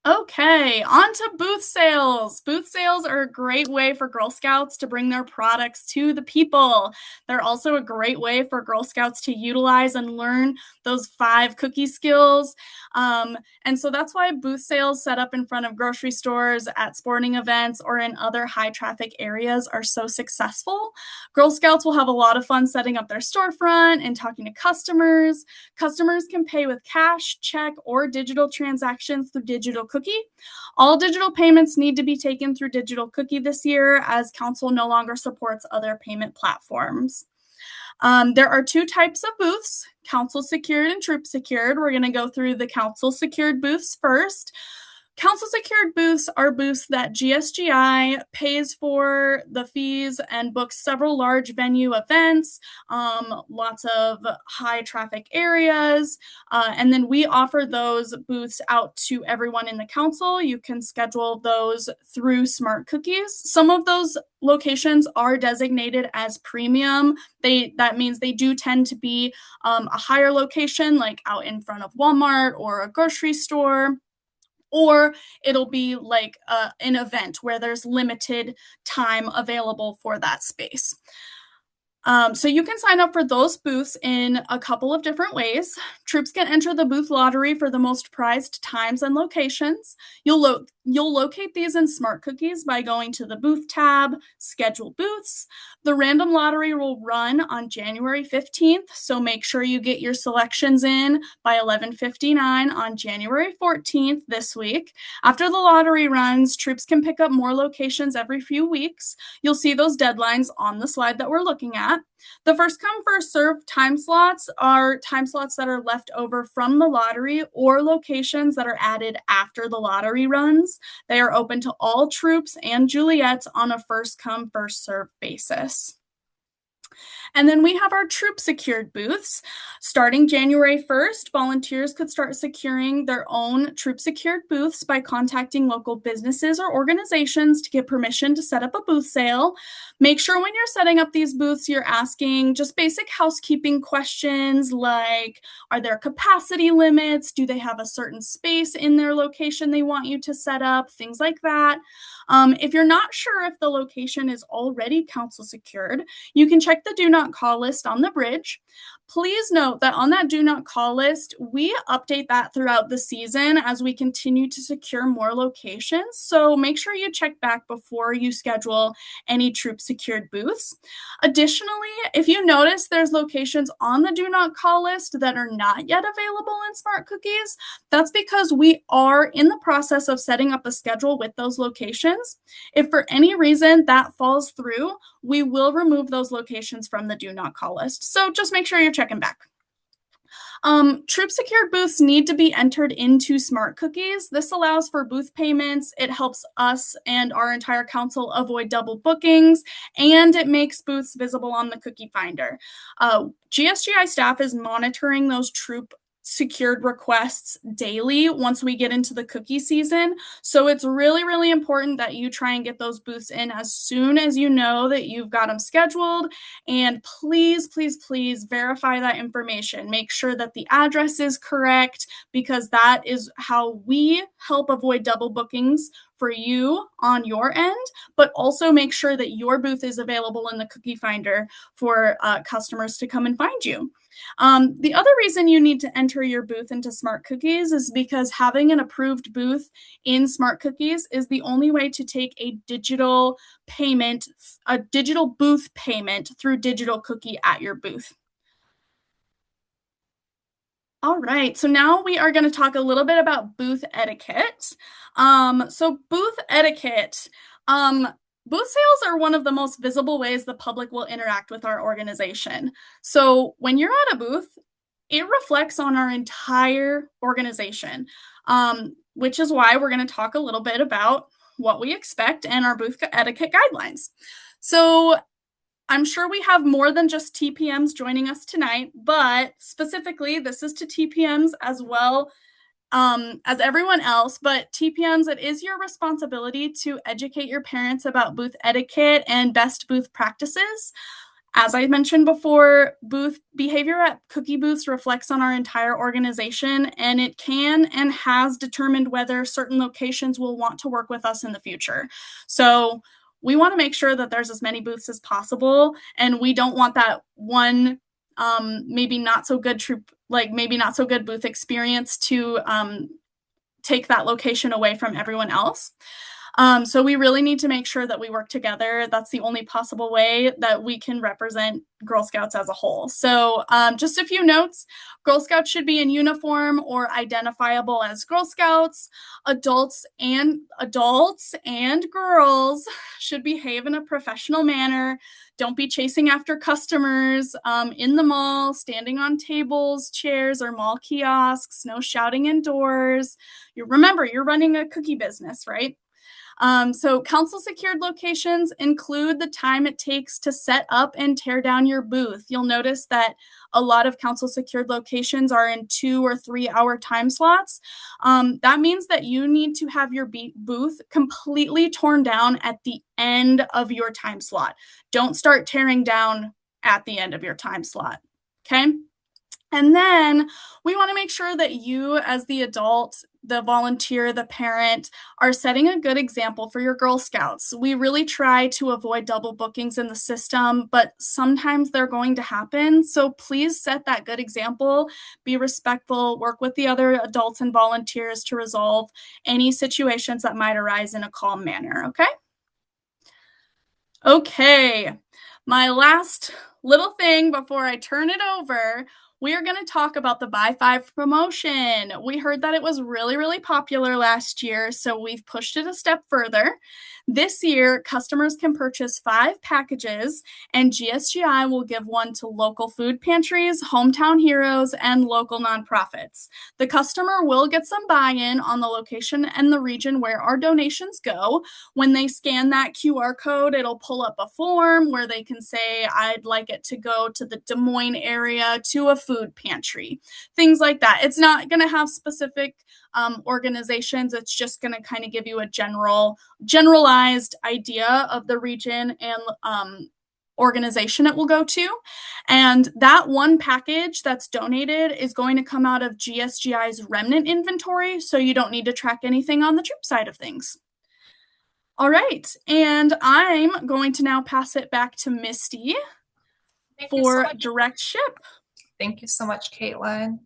okay, on to booth sales. Booth sales are a great way for Girl Scouts to bring their products to the people. They're also a great way for Girl Scouts to utilize and learn those 5 cookie skills. And so that's why booth sales set up in front of grocery stores, at sporting events, or in other high traffic areas are so successful. Girl Scouts will have a lot of fun setting up their storefront and talking to customers. Customers can pay with cash, check, or digital transactions through Digital Cookie. All digital payments need to be taken through Digital Cookie this year, as Council no longer supports other payment platforms. There are 2 types of booths, council secured and troop secured. We're going to go through the council secured booths first. Council secured booths are booths that GSGI pays for the fees and books several large venue events, lots of high traffic areas, and then we offer those booths out to everyone in the council. You can schedule those through Smart Cookies. Some of those locations are designated as premium. That means they do tend to be a higher location, like out in front of Walmart or a grocery store. Or it'll be like an event where there's limited time available for that space. So you can sign up for those booths in a couple of different ways. Troops can enter the booth lottery for the most prized times and locations. You'll locate these in Smart Cookies by going to the Booth tab, Schedule Booths. The random lottery will run on January 15th, so make sure you get your selections in by 11:59 on January 14th this week. After the lottery runs, troops can pick up more locations every few weeks. You'll see those deadlines on the slide that we're looking at. The first come, first serve time slots are time slots that are left over from the lottery or locations that are added after the lottery runs. They are open to all troops and Juliets on a first come, first serve basis. And then we have our troop secured booths. Starting January 1st, volunteers could start securing their own troop secured booths by contacting local businesses or organizations to get permission to set up a booth sale. Make sure when you're setting up these booths, you're asking just basic housekeeping questions like, are there capacity limits? Do they have a certain space in their location they want you to set up? Things like that. If you're not sure if the location is already council secured, you can check the do not call list on the bridge. Please note that on that do not call list, we update that throughout the season as we continue to secure more locations. So make sure you check back before you schedule any troop secured booths. Additionally, if you notice there's locations on the do not call list that are not yet available in Smart Cookies, that's because we are in the process of setting up a schedule with those locations. If for any reason that falls through, we will remove those locations from the do not call list. So just make sure you're checking back. Troop secured booths need to be entered into Smart Cookies. This allows for booth payments. It helps us and our entire council avoid double bookings, and it makes booths visible on the cookie finder. GSGI staff is monitoring those troop secured requests daily once we get into the cookie season. So it's really, really important that you try and get those booths in as soon as you know that you've got them scheduled. And please, please, please verify that information. Make sure that the address is correct, because that is how we help avoid double bookings for you on your end, but also make sure that your booth is available in the cookie finder for customers to come and find you. The other reason you need to enter your booth into Smart Cookies is because having an approved booth in Smart Cookies is the only way to take a digital payment, a digital booth payment through Digital Cookie at your booth. All right, so now we are going to talk a little bit about booth etiquette. So booth etiquette. Booth sales are one of the most visible ways the public will interact with our organization. So when you're at a booth, it reflects on our entire organization, which is why we're going to talk a little bit about what we expect and our booth etiquette guidelines. So I'm sure we have more than just TPMs joining us tonight, but specifically, this is to TPMs as well as everyone else. But TPMs, it is your responsibility to educate your parents about booth etiquette and best booth practices. As I mentioned before, booth behavior at cookie booths reflects on our entire organization, and it can and has determined whether certain locations will want to work with us in the future. So we want to make sure that there's as many booths as possible, and we don't want that one maybe not so good booth experience to take that location away from everyone else. So we really need to make sure that we work together. That's the only possible way that we can represent Girl Scouts as a whole. So just a few notes. Girl Scouts should be in uniform or identifiable as Girl Scouts. Adults and girls should behave in a professional manner. Don't be chasing after customers in the mall, standing on tables, chairs, or mall kiosks. No shouting indoors. Remember, you're running a cookie business, right? So council secured locations include the time it takes to set up and tear down your booth. You'll notice that a lot of council secured locations are in 2 or 3 hour time slots. That means that you need to have your booth completely torn down at the end of your time slot. Don't start tearing down at the end of your time slot. Okay. And then we want to make sure that you, as the adult, the volunteer, the parent, are setting a good example for your Girl Scouts. We really try to avoid double bookings in the system, but sometimes they're going to happen. So please set that good example, be respectful, work with the other adults and volunteers to resolve any situations that might arise in a calm manner, okay? Okay, my last little thing before I turn it over. we are going to talk about the Buy Five promotion. We heard that it was really, really popular last year, so we've pushed it a step further. This year, customers can purchase 5 packages, and GSGI will give one to local food pantries, hometown heroes, and local nonprofits. The customer will get some buy-in on the location and the region where our donations go. When they scan that QR code, it'll pull up a form where they can say, I'd like it to go to the Des Moines area to a food pantry, things like that. It's not going to have specific organizations. It's just going to kind of give you a generalized idea of the region and organization it will go to. And that one package that's donated is going to come out of GSGI's remnant inventory, so you don't need to track anything on the troop side of things. All right, and I'm going to now pass it back to Misty for direct ship. Thank you so much, Caitlin.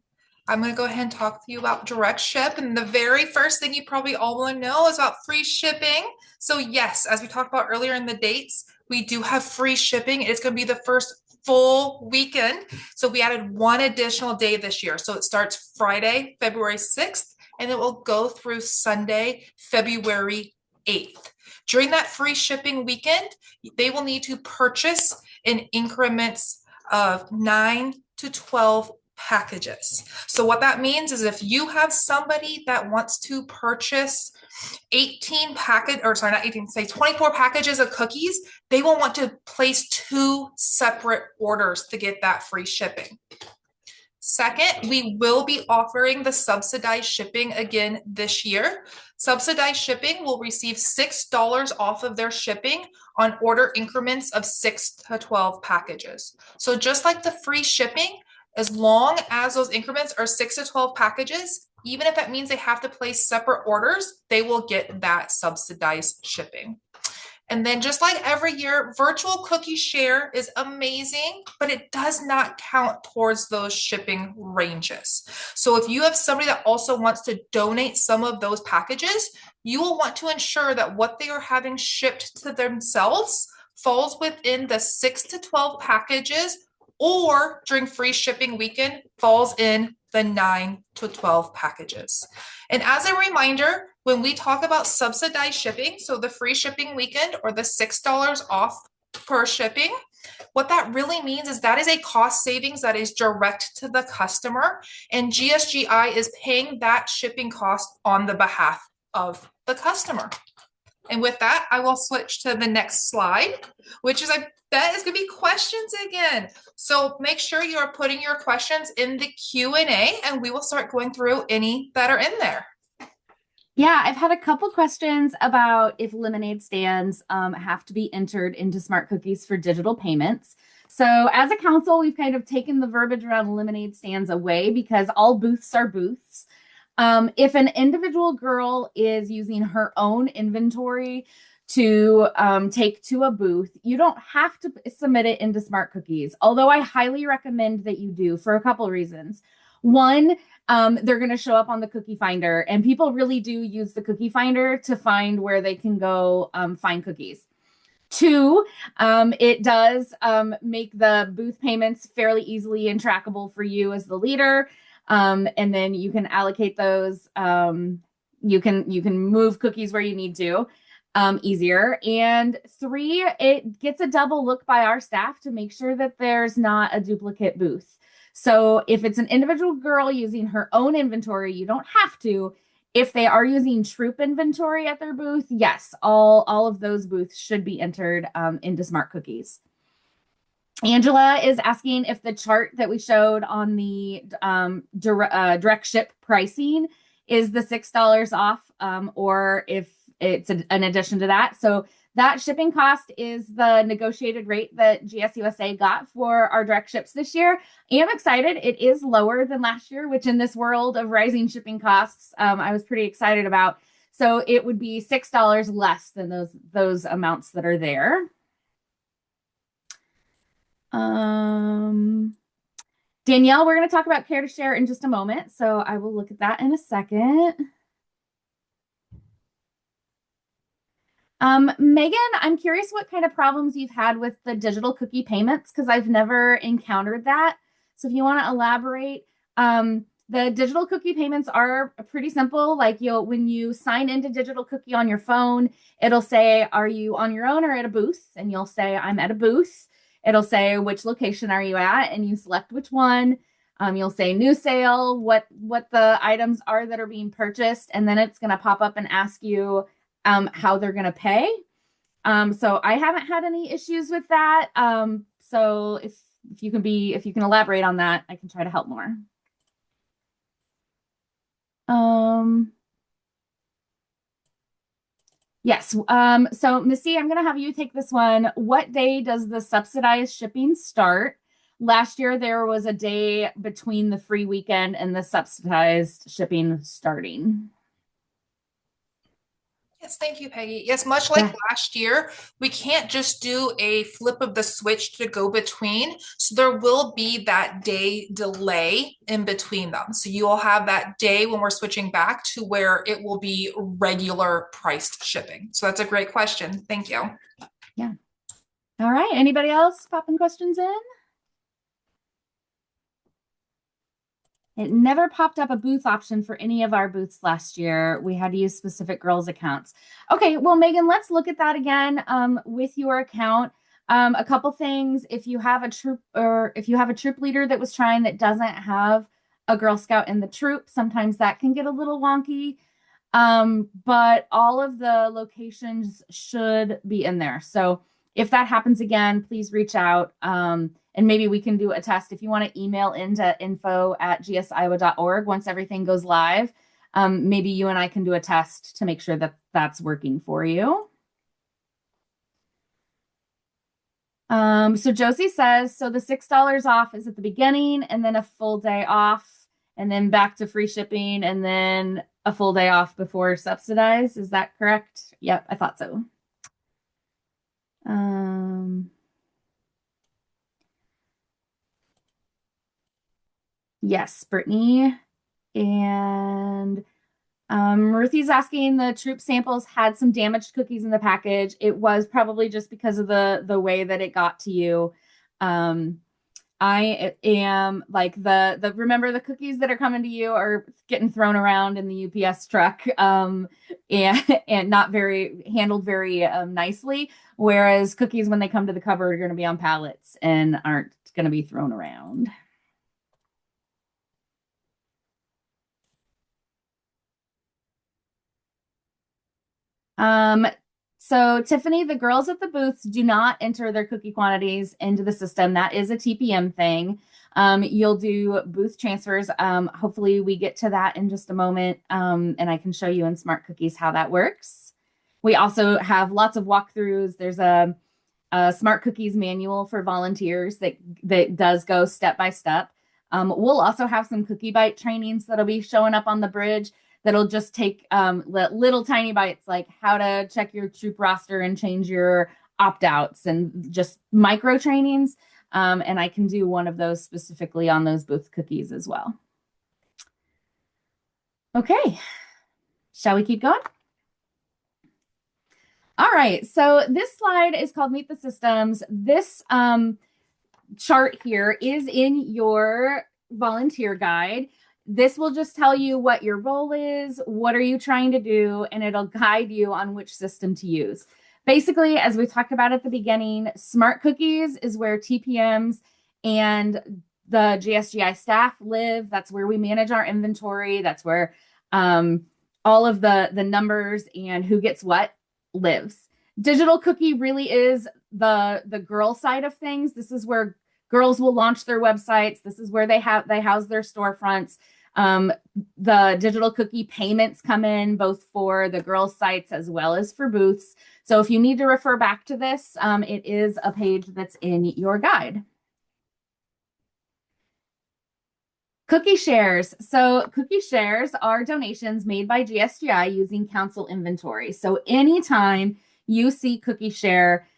I'm going to go ahead and talk to you about direct ship. And the very first thing you probably all want to know is about free shipping. So yes, as we talked about earlier in the dates, we do have free shipping. It's going to be the first full weekend. So we added one additional day this year. So it starts Friday, February 6th, and it will go through Sunday, February 8th. During that free shipping weekend, they will need to purchase in increments of 9 to 12 packages. So what that means is if you have somebody that wants to purchase 24 packages of cookies, they will want to place 2 separate orders to get that free shipping. Second, we will be offering the subsidized shipping again this year. Subsidized shipping will receive $6 off of their shipping on order increments of 6 to 12 packages. So just like the free shipping, as long as those increments are 6 to 12 packages, even if that means they have to place separate orders, they will get that subsidized shipping. And then just like every year, virtual cookie share is amazing, but it does not count towards those shipping ranges. So if you have somebody that also wants to donate some of those packages, you will want to ensure that what they are having shipped to themselves falls within the 6 to 12 packages, or during free shipping weekend falls in the 9 to 12 packages. And as a reminder, when we talk about subsidized shipping, so the free shipping weekend or the $6 off per shipping, what that really means is that is a cost savings that is direct to the customer, and GSGI is paying that shipping cost on the behalf of the customer. And with that, I will switch to the next slide, which is that is going to be questions again. So make sure you are putting your questions in the Q&A, and we will start going through any that are in there. Yeah, I've had a couple questions about if lemonade stands have to be entered into Smart Cookies for digital payments. So as a council, we've kind of taken the verbiage around lemonade stands away because all booths are booths. If an individual girl is using her own inventory to take to a booth, you don't have to submit it into Smart Cookies, although I highly recommend that you do for a couple reasons. One, they're going to show up on the cookie finder, and people really do use the cookie finder to find where they can go find cookies. Two, it does make the booth payments fairly easily and trackable for you as the leader. And then you can allocate those. You can move cookies where you need to easier. And 3, it gets a double look by our staff to make sure that there's not a duplicate booth. So if it's an individual girl using her own inventory, you don't have to. If they are using troop inventory at their booth, yes, all of those booths should be entered into Smart Cookies. Angela is asking if the chart that we showed on the direct ship pricing is the $6 off, or if it's an addition to that. So that shipping cost is the negotiated rate that GSUSA got for our direct ships this year. I am excited. It is lower than last year, which in this world of rising shipping costs, I was pretty excited about. So it would be $6 less than those amounts that are there. Danielle, we're going to talk about Care to Share in just a moment, so I will look at that in a second. Megan, I'm curious what kind of problems you've had with the digital cookie payments, because I've never encountered that. So if you want to elaborate, the digital cookie payments are pretty simple. Like when you sign into Digital Cookie on your phone, it'll say, are you on your own or at a booth? And you'll say, I'm at a booth. It'll say, which location are you at? And you select which one. You'll say new sale, what the items are that are being purchased, and then it's going to pop up and ask you how they're going to pay. So I haven't had any issues with that. So if you can elaborate on that, I can try to help more. Yes. So Missy, I'm going to have you take this one. What day does the subsidized shipping start? Last year, there was a day between the free weekend and the subsidized shipping starting. Yes, thank you, Peggy. Yes, much like Yeah. last year, we can't just do a flip of the switch to go between. So there will be that day delay in between them. So you will have that day when we're switching back to where it will be regular priced shipping. So that's a great question. Thank you. Yeah. All right. Anybody else popping questions in? It never popped up a booth option for any of our booths last year. We had to use specific girls accounts. Okay, well, Megan, let's look at that again with your account. A couple things. If you have a troop leader that was trying that doesn't have a Girl Scout in the troop, sometimes that can get a little wonky. But all of the locations should be in there. So if that happens again, please reach out. And maybe we can do a test. If you want to email into info@gsiowa.org once everything goes live, maybe you and I can do a test to make sure that that's working for you. So Josie says, so the $6 off is at the beginning and then a full day off and then back to free shipping and then a full day off before subsidized. Is that correct? Yep, I thought so. Yes, Brittany. And Ruthie's asking, the troop samples had some damaged cookies in the package. It was probably just because of the way that it got to you. I am like remember the cookies that are coming to you are getting thrown around in the UPS truck and not handled very nicely. Whereas cookies, when they come to the cupboard, are going to be on pallets and aren't going to be thrown around. So Tiffany, the girls at the booths do not enter their cookie quantities into the system. That is a TPM thing. You'll do booth transfers. Hopefully we get to that in just a moment. And I can show you in Smart Cookies how that works. We also have lots of walkthroughs. There's a Smart Cookies manual for volunteers that does go step by step. We'll also have some cookie bite trainings that'll be showing up on the bridge. That'll just take little tiny bites, like how to check your troop roster and change your opt-outs and just micro trainings. And I can do one of those specifically on those booth cookies as well. Okay, shall we keep going? All right, so this slide is called Meet the Systems. This chart here is in your volunteer guide. This will just tell you what your role is, what are you trying to do, and it'll guide you on which system to use. Basically, as we talked about at the beginning, Smart Cookies is where TPMs and the GSGI staff live. That's where we manage our inventory. That's where all of the numbers and who gets what lives. Digital Cookie really is the girl side of things. This is where girls will launch their websites. This is where they house their storefronts. The Digital Cookie payments come in both for the girls' sites as well as for booths. So if you need to refer back to this, it is a page that's in your guide. Cookie shares. So cookie shares are donations made by GSGI using council inventory. So anytime you see cookie share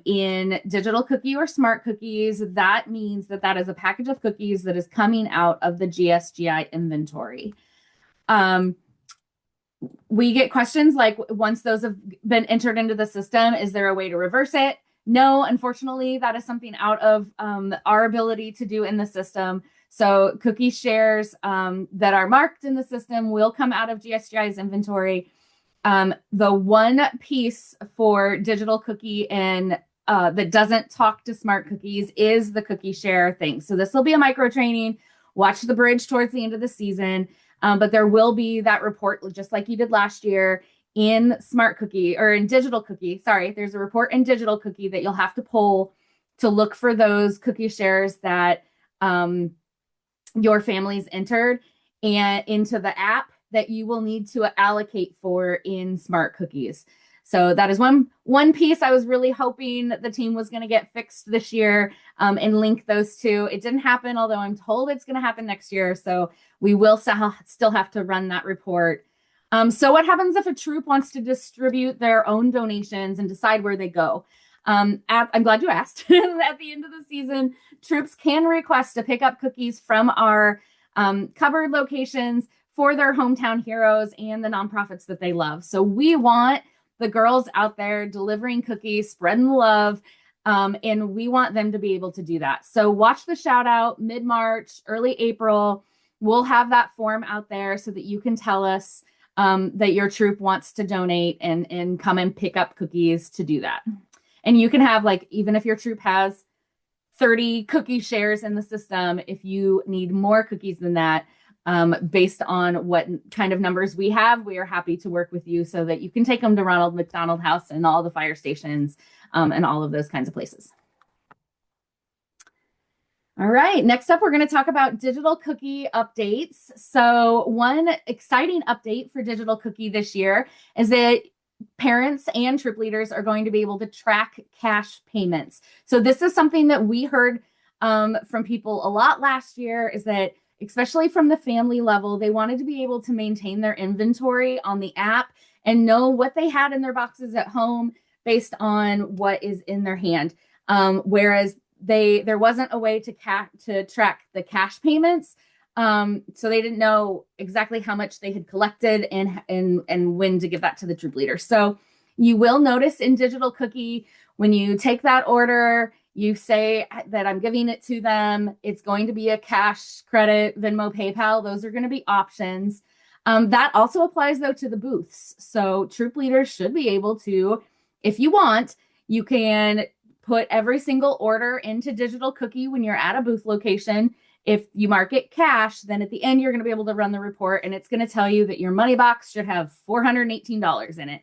in Digital Cookie or Smart Cookies, that means that is a package of cookies that is coming out of the GSGI inventory. We get questions like, once those have been entered into the system, is there a way to reverse it? no, unfortunately, that is something out of our ability to do in the system. So cookie shares that are marked in the system will come out of GSGI's inventory. The one piece for digital cookie and that doesn't talk to smart cookies is the cookie share thing. So this will be a micro training. Watch the bridge towards the end of the season. But there will be that report, just like you did last year, in smart cookie or in digital cookie. Sorry, there's a report in digital cookie that you'll have to pull to look for those cookie shares that your family's entered and into the app that you will need to allocate for in smart cookies. So that is one piece I was really hoping that the team was going to get fixed this year, and link those two. It didn't happen, although I'm told it's going to happen next year. So we will still have to run that report. So what happens if a troop wants to distribute their own donations and decide where they go? I'm glad you asked. At the end of the season, troops can request to pick up cookies from our cupboard locations for their hometown heroes and the nonprofits that they love. So we want the girls out there delivering cookies, spreading the love, and we want them to be able to do that. So watch the shout out mid-March, early April. We'll have that form out there so that you can tell us that your troop wants to donate and come and pick up cookies to do that. And you can have, like, even if your troop has 30 cookie shares in the system, if you need more cookies than that, based on what kind of numbers we have, we are happy to work with you so that you can take them to Ronald McDonald House and all the fire stations and all of those kinds of places. All right, next up, we're going to talk about digital cookie updates. So one exciting update for digital cookie this year is that parents and troop leaders are going to be able to track cash payments. So this is something that we heard from people a lot last year, is that especially from the family level, they wanted to be able to maintain their inventory on the app and know what they had in their boxes at home based on what is in their hand. Whereas there wasn't a way to track the cash payments. So they didn't know exactly how much they had collected and when to give that to the troop leader. So you will notice in digital cookie, when you take that order, you say that I'm giving it to them. It's going to be a cash, credit, Venmo, PayPal. Those are going to be options. That also applies, though, to the booths. So troop leaders should be able to, if you want, you can put every single order into digital cookie when you're at a booth location. If you mark it cash, then at the end, you're going to be able to run the report, and it's going to tell you that your money box should have $418 in it.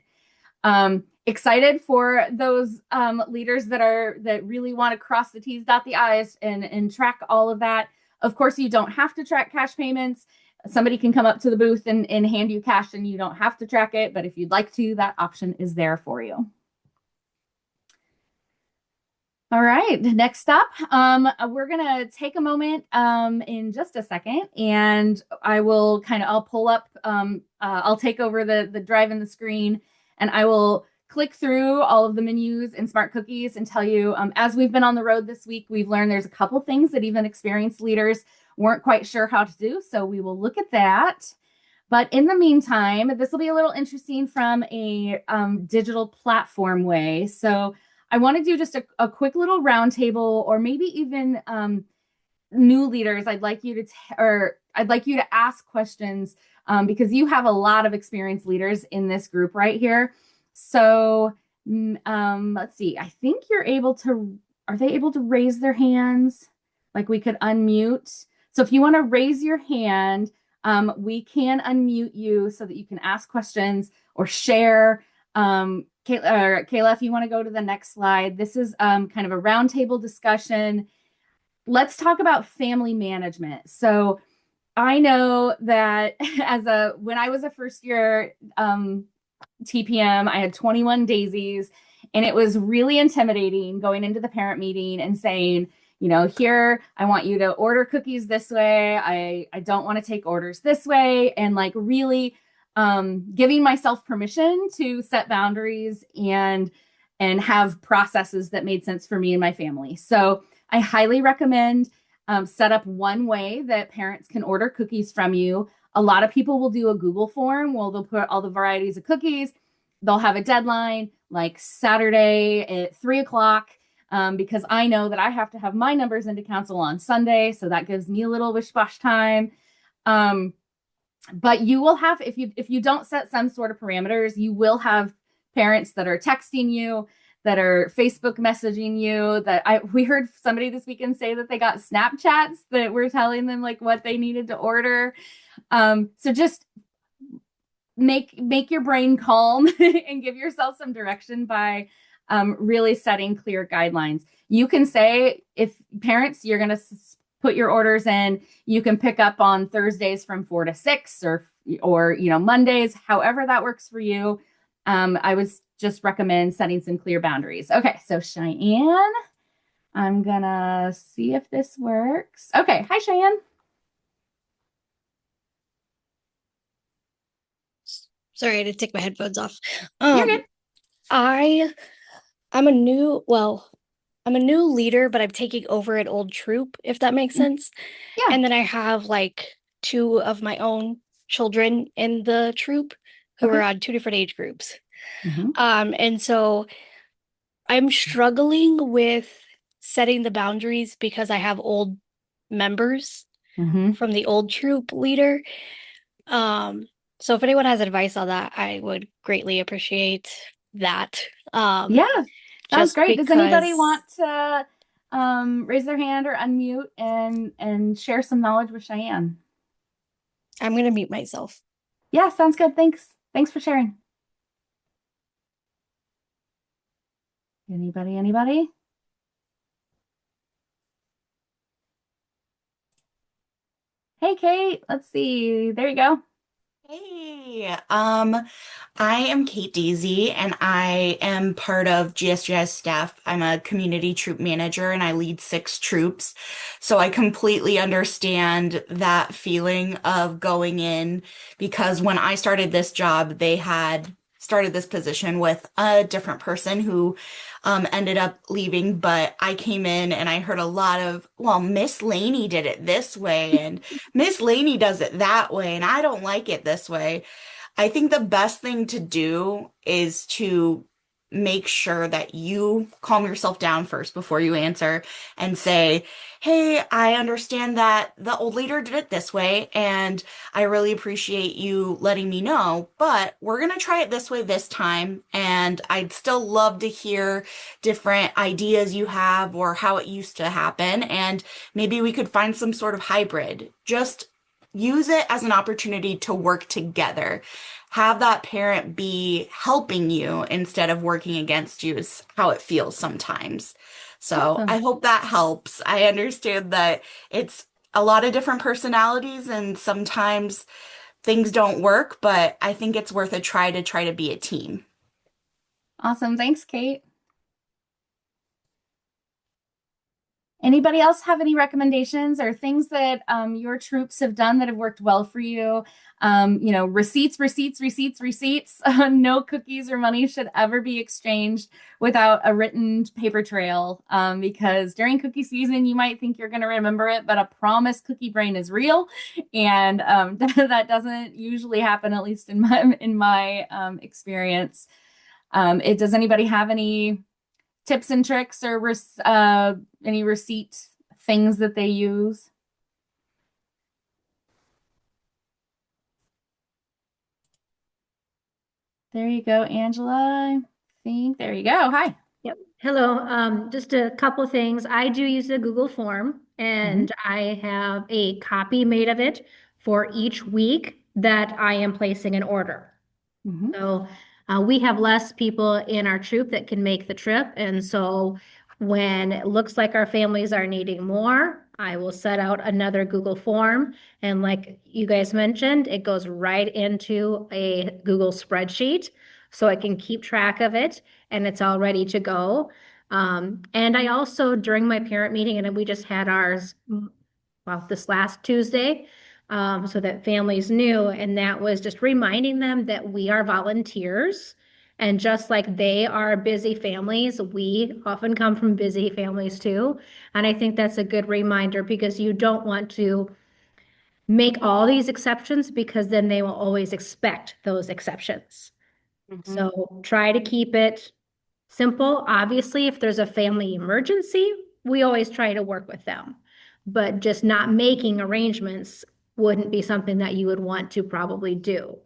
Excited for those leaders that really want to cross the T's, dot the I's, and track all of that. Of course, you don't have to track cash payments. Somebody can come up to the booth and hand you cash, and you don't have to track it. But if you'd like to, that option is there for you. All right, next up, we're going to take a moment in just a second, and I'll pull up, I'll take over the drive in the screen, and I will click through all of the menus in Smart Cookies and tell you, as we've been on the road this week, we've learned there's a couple things that even experienced leaders weren't quite sure how to do. So we will look at that. But in the meantime, this will be a little interesting from a digital platform way. So I want to do just a quick little roundtable, or maybe even new leaders. I'd like you to ask questions because you have a lot of experienced leaders in this group right here. So let's see. I think are they able to raise their hands? Like, we could unmute. So if you want to raise your hand, we can unmute you so that you can ask questions or share. Kayla, if you want to go to the next slide, this is kind of a roundtable discussion. Let's talk about family management. So I know that when I was a first year TPM, I had 21 daisies, and it was really intimidating going into the parent meeting and saying, here, I want you to order cookies this way. I don't want to take orders this way. And like really giving myself permission to set boundaries and have processes that made sense for me and my family. So I highly recommend set up one way that parents can order cookies from you. A lot of people will do a Google form where they'll put all the varieties of cookies. They'll have a deadline. like Saturday at 3 o'clock, because I know that I have to have my numbers into council on Sunday. So that gives me a little wish wash time. But you will have, if you don't set some sort of parameters, you will have parents that are texting you, that are Facebook messaging you. We heard somebody this weekend say that they got Snapchats that were telling them like what they needed to order. So just make your brain calm and give yourself some direction by really setting clear guidelines. You can say, if parents, you're going to put your orders in, you can pick up on Thursdays from 4 to 6, or Mondays, however that works for you. I would just recommend setting some clear boundaries. Okay, so Cheyenne, I'm gonna see if this works. Okay, hi Cheyenne. Sorry, I had to take my headphones off. You're good. I'm a new leader, but I'm taking over an old troop, if that makes sense. Yeah. And then I have like 2 of my own children in the troop who are on 2 different age groups. And so I'm struggling with setting the boundaries because I have old members from the old troop leader. So if anyone has advice on that, I would greatly appreciate that. Yeah, sounds great. Does anybody because- want to raise their hand or unmute and share some knowledge with Cheyenne? I'm gonna mute myself. Yeah, sounds good. Thanks for sharing. Anybody? Hey, Kate, let's see. There you go. Hey, I am Kate Deasy and I am part of GSGI's staff. I'm a community troop manager and I lead 6 troops. So I completely understand that feeling of going in, because when I started this job, they had started this position with a different person who ended up leaving, but I came in and I heard a lot of, well, Miss Laney did it this way and Miss Laney does it that way, and I don't like it this way. I think the best thing to do is to make sure that you calm yourself down first before you answer and say, hey, I understand that the old leader did it this way, and I really appreciate you letting me know, but we're going to try it this way this time, and I'd still love to hear different ideas you have or how it used to happen, and maybe we could find some sort of hybrid. Just use it as an opportunity to work together. Have that parent be helping you instead of working against you is how it feels sometimes. So Awesome. I hope that helps. I understand that it's a lot of different personalities and sometimes things don't work, but I think it's worth a try to be a team. Awesome. Thanks, Kate. Anybody else have any recommendations or things that your troops have done that have worked well for you? Receipts. No cookies or money should ever be exchanged without a written paper trail, because during cookie season, you might think you're going to remember it, but a promise cookie brain is real. And that doesn't usually happen, at least in my experience. Does anybody have any tips and tricks or any receipt things that they use? There you go, Angela. I think there you go. Hi. Yep. Hello. Just a couple things. I do use the Google form, and I have a copy made of it for each week that I am placing an order. So we have less people in our troop that can make the trip. And so when it looks like our families are needing more, I will set out another Google form. And like you guys mentioned, it goes right into a Google spreadsheet so I can keep track of it and it's all ready to go. And I also, during my parent meeting, and we just had ours, well, this last Tuesday, so that families knew, and that was just reminding them that we are volunteers. And just like they are busy families, we often come from busy families too. And I think that's a good reminder, because you don't want to make all these exceptions, because then they will always expect those exceptions. So try to keep it Simple, obviously, if there's a family emergency, we always try to work with them. But just not making arrangements wouldn't be something that you would want to probably do.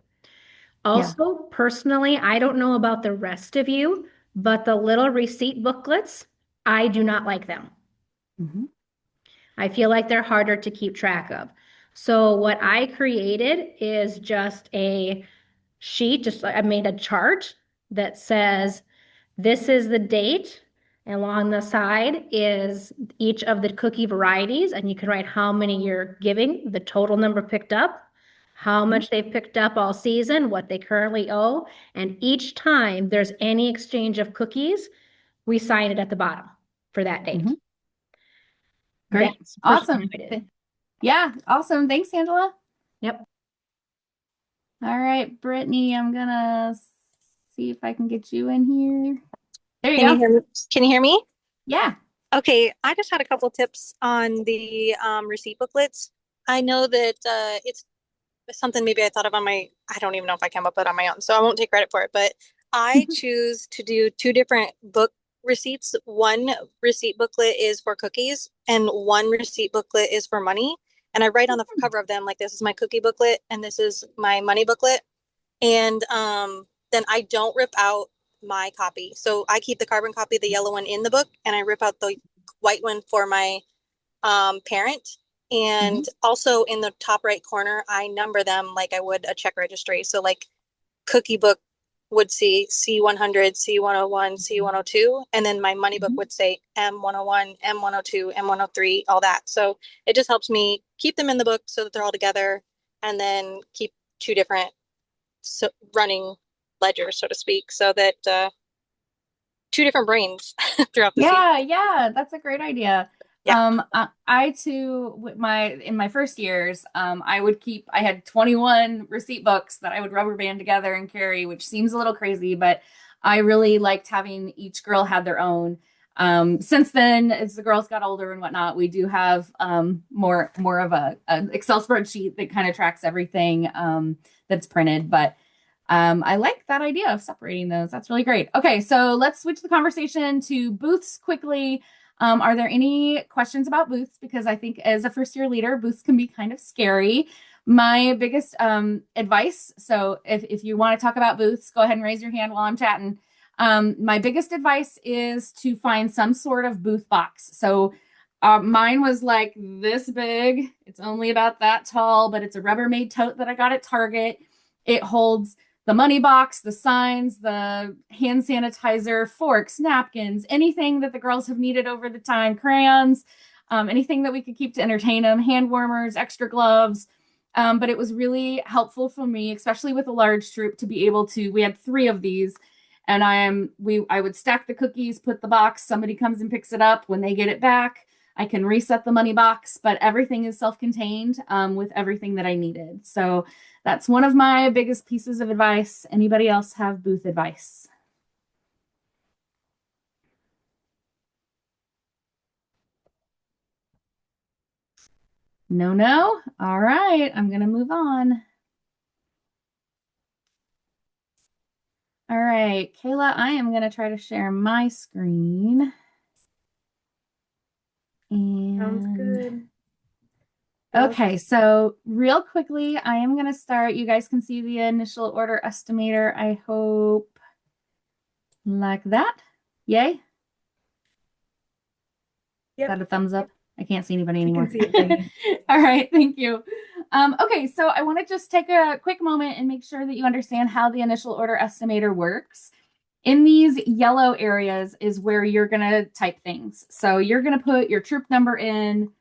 Also, personally, I don't know about the rest of you, but the little receipt booklets, I do not like them. Mhm. I feel like they're harder to keep track of. So what I created is just a sheet, just I made a chart that says this is the date. And along the side is each of the cookie varieties, and you can write how many you're giving, the total number picked up, how much they've picked up all season, what they currently owe, and each time there's any exchange of cookies, we sign it at the bottom for that date. Mhm. Great. That's Awesome. personally. Yeah, awesome. Thanks, Angela. Yep. All right, Brittany, I'm gonna see if I can get you in here. There you Can go. you hear me? Can you hear me? Yeah. Okay, I just had a couple tips on the receipt booklets. I know that it's something maybe I thought of on my, I don't even know if I came up with it on my own, so I won't take credit for it, but I choose to do two different book receipts. One receipt booklet is for cookies and one receipt booklet is for money. And I write on the cover of them, like, this is my cookie booklet and this is my money booklet. And then I don't rip out my copy. So I keep the carbon copy, the yellow one, in the book, and I rip out the white one for my parent. And also in the top right corner, I number them like I would a check registry. So like cookie book would see C100, C101, C102, and then my money book would say M101, M102, M103, all that. So it just helps me keep them in the book so that they're all together, and then keep two different running ledgers, so to speak, so that two different brains throughout the season. Yeah, that's a great idea. Yeah. I too, in my first years, I had 21 receipt books that I would rubber band together and carry, which seems a little crazy, but I really liked having each girl had their own. Since then, as the girls got older and whatnot, we do have more of an Excel spreadsheet that kind of tracks everything that's printed, but I like that idea of separating those. That's really great. Okay, so let's switch the conversation to booths quickly. Are there any questions about booths? Because I think as a first year leader, booths can be kind of scary. My biggest advice, so if you want to talk about booths, go ahead and raise your hand while I'm chatting. My biggest advice is to find some sort of booth box. So mine was like this big. It's only about that tall, but it's a Rubbermaid tote that I got at Target. It holds the money box, the signs, the hand sanitizer, forks, napkins, anything that the girls have needed over the time, crayons, anything that we could keep to entertain them, hand warmers, extra gloves. But it was really helpful for me, especially with a large troop, to be able to, we had 3 of these, and I would stack the cookies, put the box, somebody comes and picks it up. When they get it back, I can reset the money box, but everything is self-contained with everything that I needed. So that's one of my biggest pieces of advice. Anybody else have booth advice? No? All right, I'm going to move on. All right, Kayla, I am going to try to share my screen. Sounds good. Okay, so real quickly, I am going to start. You guys can see the initial order estimator, I hope, like that. Yay? Yep. Is that a thumbs up? I can't see anybody You anymore. can see it, Brittany. All right, thank you. Okay, so I want to just take a quick moment and make sure that you understand how the initial order estimator works. In these yellow areas is where you're going to type things. So you're going to put your troop number in.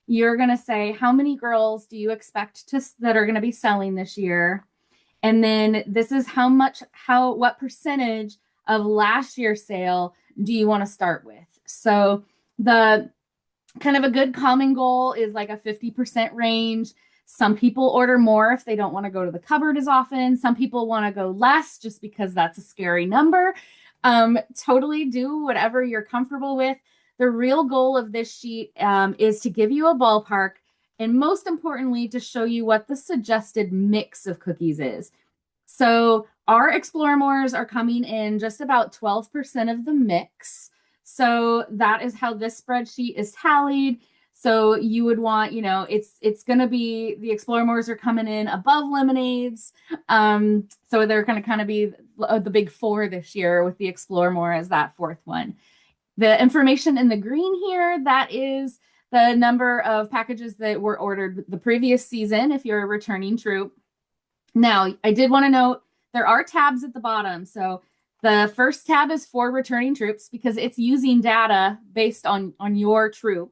You're going to say, how many girls do you expect that are going to be selling this year? And then this is what percentage of last year's sale do you want to start with? So the kind of a good common goal is like a 50% range. Some people order more if they don't want to go to the cupboard as often. Some people want to go less just because that's a scary number. Totally do whatever you're comfortable with. The real goal of this sheet is to give you a ballpark, and most importantly, to show you what the suggested mix of cookies is. So Our Exploremores are coming in just about 12% of the mix. So that is how this spreadsheet is tallied. So you would want, it's going to be the Exploremores are coming in above lemonades. So they're going to kind of be the big four this year with the Exploremore as that fourth one. The information in the green here, that is the number of packages that were ordered the previous season if you're a returning troop. Now, I did want to note there are tabs at the bottom. So the first tab is for returning troops because it's using data based on your troop.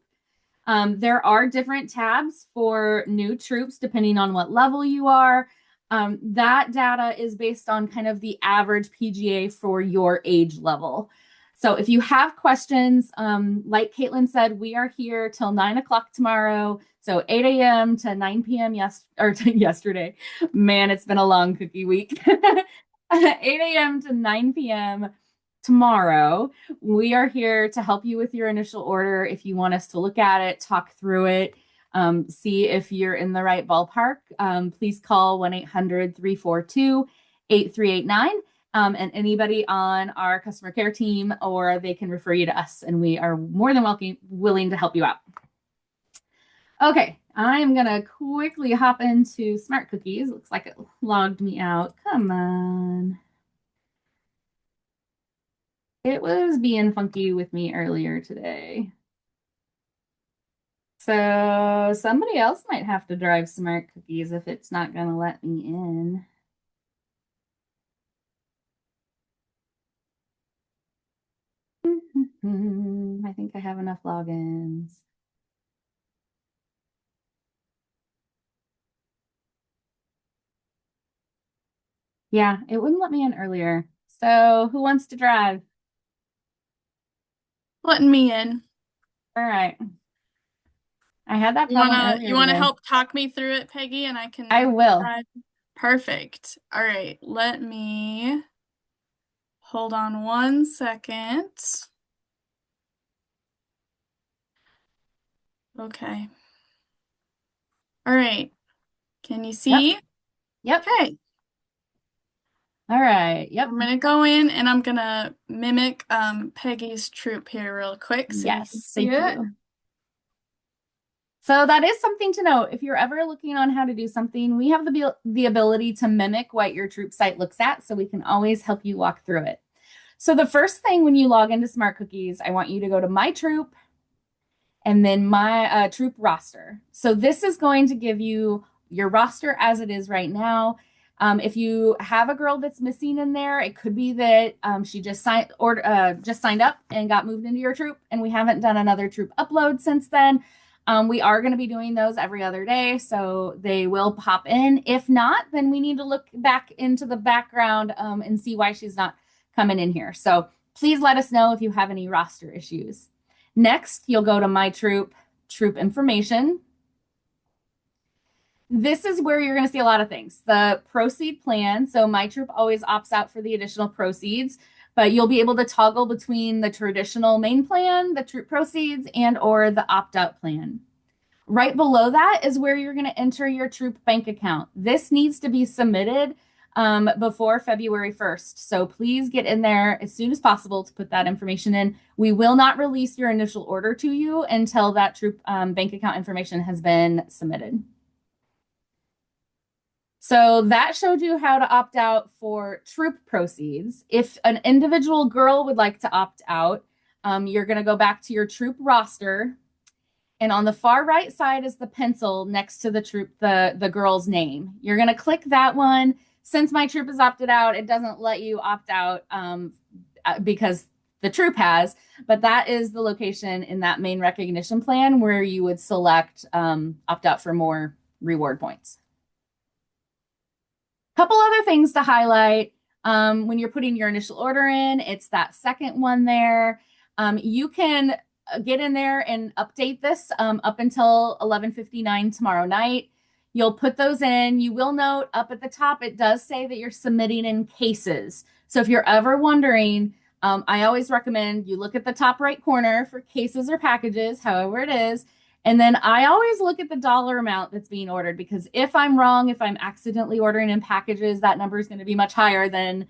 There are different tabs for new troops depending on what level you are. That data is based on kind of the average PGA for your age level. So if you have questions, like Caitlin said, we are here till 9 o'clock tomorrow. So 8 a.m. to 9 p.m. yesterday. Man, it's been a long cookie week. 8 a.m. to 9 p.m. tomorrow. We are here to help you with your initial order. If you want us to look at it, talk through it, see if you're in the right ballpark, please call 1-800-342-8389. And anybody on our customer care team, or they can refer you to us, and we are more than willing to help you out. Okay, I'm going to quickly hop into Smart Cookies. Looks like it logged me out. Come on. It was being funky with me earlier today. So somebody else might have to drive Smart Cookies if it's not going to let me in. I think I have enough logins. Yeah, it wouldn't let me in earlier. So who wants to drive? Letting me in. All right. I had that You problem wanna earlier you wanna today. help talk me through it, Peggy, and I can I will. drive? Perfect. All right, let me hold on 1 second. Okay. All right. Can you see? Yep. Okay. All right. Yep. I'm gonna go in and I'm gonna mimic Peggy's troop here real quick so you can Yes, see thank it. you. So that is something to note. If you're ever looking on how to do something, we have the ability to mimic what your troop site looks at, so we can always help you walk through it. So the first thing when you log into Smart Cookies, I want you to go to My Troop and then My Troop Roster. So this is going to give you your roster as it is right now. If you have a girl that's missing in there, it could be that she just signed up and got moved into your troop, and we haven't done another troop upload since then. We are going to be doing those every other day, so they will pop in. If not, then we need to look back into the background and see why she's not coming in here. So please let us know if you have any roster issues. Next, you'll go to My Troop, Troop Information. This is where you're going to see a lot of things. The proceed plan. So My Troop always opts out for the additional proceeds, but you'll be able to toggle between the traditional main plan, the troop proceeds, and or the opt-out plan. Right below that is where you're going to enter your troop bank account. This needs to be submitted before February 1st. So please get in there as soon as possible to put that information in. We will not release your initial order to you until that troop bank account information has been submitted. So that showed you how to opt out for troop proceeds. If an individual girl would like to opt out, you're going to go back to your troop roster. And on the far right side is the pencil next to the troop, the girl's name. You're going to click that one. Since my troop is opted out, it doesn't let you opt out because the troop has, but that is the location in that main recognition plan where you would select opt out for more reward points. Couple other things to highlight when you're putting your initial order in, it's that second one there. You can get in there and update this up until 11:59 tomorrow night. You'll put those in. You will note up at the top, it does say that you're submitting in cases. So if you're ever wondering, I always recommend you look at the top right corner for cases or packages, however it is, And then I always look at the dollar amount that's being ordered, because if I'm wrong, if I'm accidentally ordering in packages, that number is going to be much higher than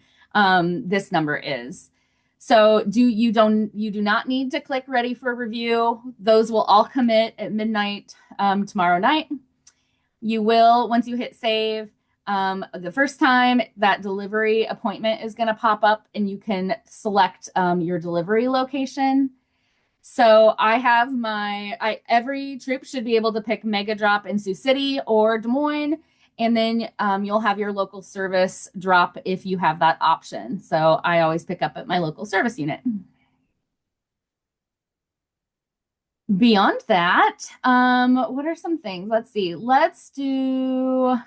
this number is. So you do not need to click ready for review. Those will all commit at midnight tomorrow night. You will, once you hit save, the first time, that delivery appointment is going to pop up, and you can select your delivery location. So I have every troop should be able to pick Mega Drop in Sioux City or Des Moines, and then you'll have your local service drop if you have that option. So I always pick up at my local service unit. Beyond that, what are some things? Let's see. Let's do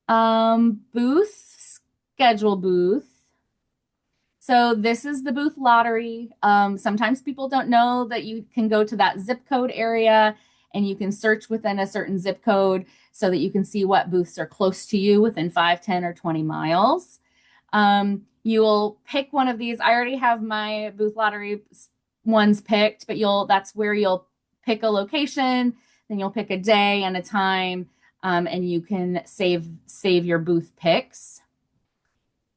booth, schedule booth. So this is the booth lottery. Sometimes people don't know that you can go to that zip code area and you can search within a certain zip code so that you can see what booths are close to you within 5, 10, or 20 miles. You will pick one of these. I already have my booth lottery ones picked, but that's where you'll pick a location, then you'll pick a day and a time, and you can save your booth picks.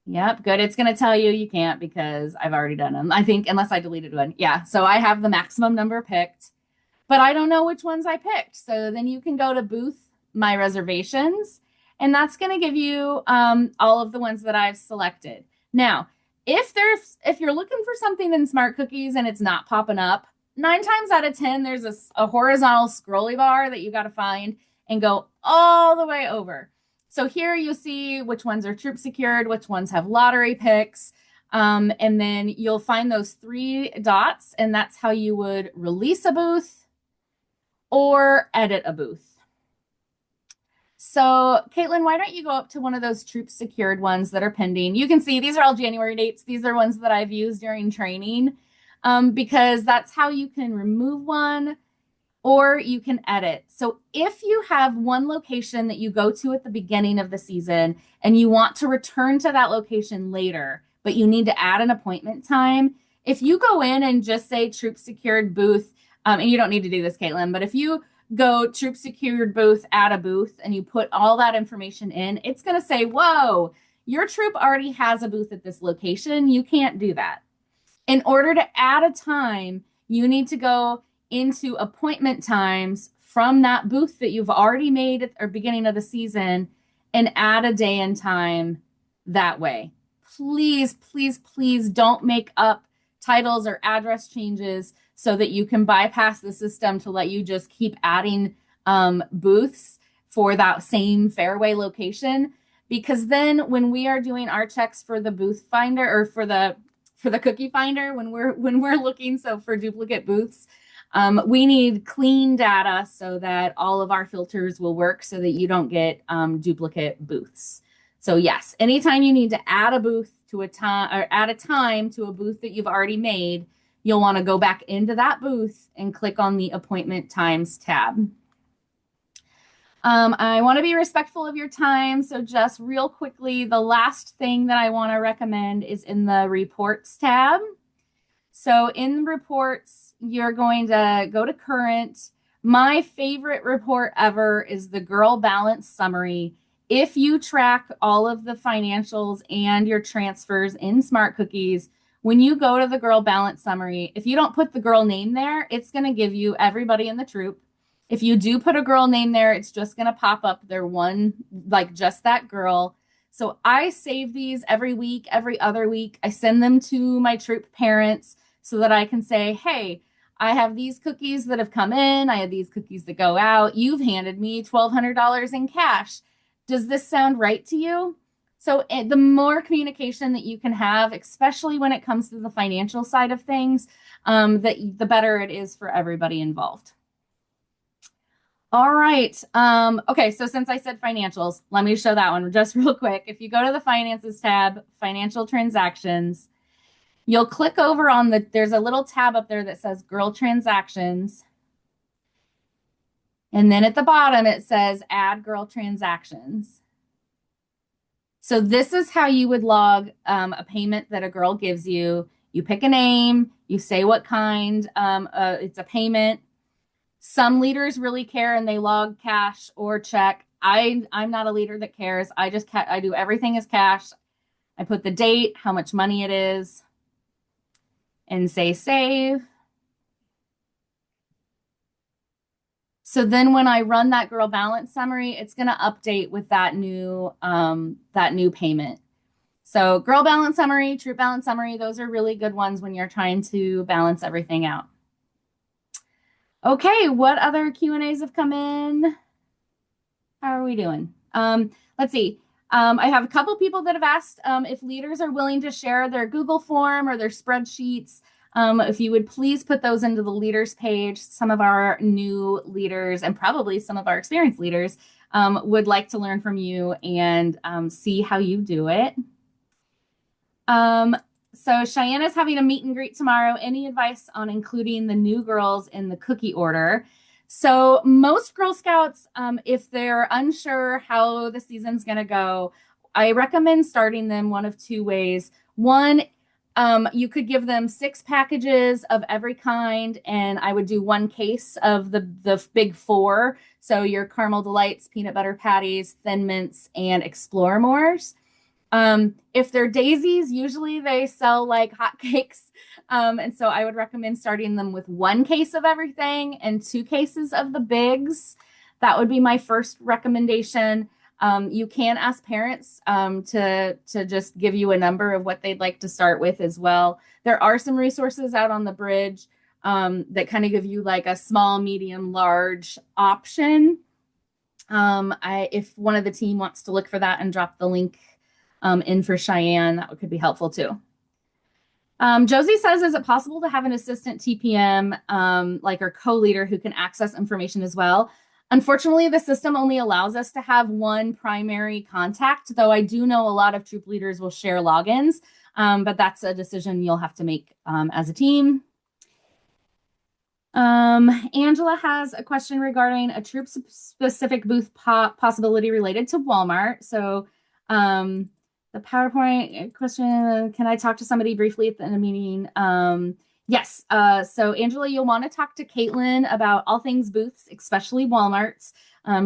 Yep, good. It's going to tell you can't, because I've already done them, I think, unless I deleted one. Yeah, so I have the maximum number picked, but I don't know which ones I picked. So then you can go to booth, my reservations, and that's going to give you all of the ones that I've selected. Now, if you're looking for something in Smart Cookies and it's not popping up, 9 times out of 10, there's a horizontal scrolly bar that you got to find and go all the way over. So here you see which ones are troop secured, which ones have lottery picks, and then you'll find those 3 dots, and that's how you would release a booth or edit a booth. So Caitlin, why don't you go up to one of those troop secured ones that are pending? You can see these are all January dates. These are ones that I've used during training, because that's how you can remove one, or you can edit. So if you have one location that you go to at the beginning of the season and you want to return to that location later, but you need to add an appointment time, if you go in and just say troop secured booth, and you don't need to do this, Caitlin, but if you go troop secured booth, add a booth, and you put all that information in, it's going to say, whoa, your troop already has a booth at this location. You can't do that. In order to add a time, you need to go into appointment times from that booth that you've already made at the beginning of the season and add a day and time that way. Please, please, please don't make up titles or address changes so that you can bypass the system to let you just keep adding booths for that same fairway location. Because then when we are doing our checks for the booth finder, or for the cookie finder, when we're looking for duplicate booths, we need clean data so that all of our filters will work, so that you don't get duplicate booths. So yes, anytime you need to add a booth to a time, or add a time to a booth that you've already made, you'll want to go back into that booth and click on the appointment times tab. I want to be respectful of your time. So just real quickly, the last thing that I want to recommend is in the reports tab. So in reports, you're going to go to current. My favorite report ever is the Girl Balance Summary. If you track all of the financials and your transfers in Smart Cookies, when you go to the Girl Balance Summary, if you don't put the girl name there, it's going to give you everybody in the troop. If you do put a girl name there, it's just going to pop up their one, like just that girl. So I save these every week, every other week. I send them to my troop parents so that I can say, hey, I have these cookies that have come in. I have these cookies that go out. You've handed me $1,200 in cash. Does this sound right to you? So the more communication that you can have, especially when it comes to the financial side of things, the better it is for everybody involved. All right. Okay, so since I said financials, let me show that one just real quick. If you go to the Finances tab, Financial Transactions, you'll click over on there's a little tab up there that says Girl Transactions. And then at the bottom, it says Add Girl Transactions. So this is how you would log a payment that a girl gives you. You pick a name, you say what kind, it's a payment. Some leaders really care and they log cash or check. I'm not a leader that cares. I do everything as cash. I put the date, how much money it is, and say save. So then when I run that girl balance summary, it's going to update with that new payment. So girl balance summary, troop balance summary, those are really good ones when you're trying to balance everything out. Okay, what other Q&As have come in? How are we doing? Let's see. I have a couple people that have asked if leaders are willing to share their Google form or their spreadsheets. If you would please put those into the leaders page. Some of our new leaders and probably some of our experienced leaders would like to learn from you and see how you do it. So Cheyenne is having a meet and greet tomorrow. Any advice on including the new girls in the cookie order? So most Girl Scouts, if they're unsure how the season's going to go, I recommend starting them one of two ways. One, you could give them 6 packages of every kind, and I would do 1 case of the big 4. So your Caramel Delights, Peanut Butter Patties, Thin Mints, and Explore-Mores. If they're daisies, usually they sell like hotcakes. And so I would recommend starting them with 1 case of everything and 2 cases of the bigs. That would be my first recommendation. You can ask parents to just give you a number of what they'd like to start with as well. There are some resources out on the bridge that kind of give you like a small, medium, large option. If one of the team wants to look for that and drop the link in for Cheyenne, that could be helpful too. Josie says, is it possible to have an assistant TPM, like our co-leader, who can access information as well? Unfortunately, the system only allows us to have 1 primary contact, though I do know a lot of troop leaders will share logins, but that's a decision you'll have to make as a team. Angela has a question regarding a troop-specific booth possibility related to Walmart. So the PowerPoint question, can I talk to somebody briefly at the end of the meeting? Yes. So Angela, you'll want to talk to Caitlin about all things booths, especially Walmart's.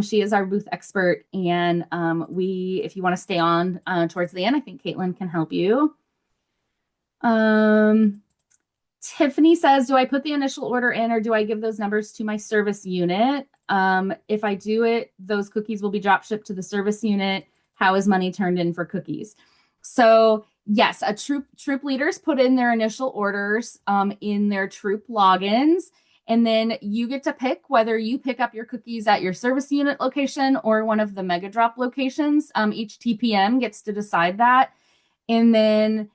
She is our booth expert, and if you want to stay on towards the end, I think Caitlin can help you. Tiffany says, do I put the initial order in or do I give those numbers to my service unit? If I do it, those cookies will be drop shipped to the service unit. How is money turned in for cookies? So yes, troop leaders put in their initial orders in their troop logins, and then you get to pick whether you pick up your cookies at your service unit location or one of the Mega Drop locations. Each TPM gets to decide that. And then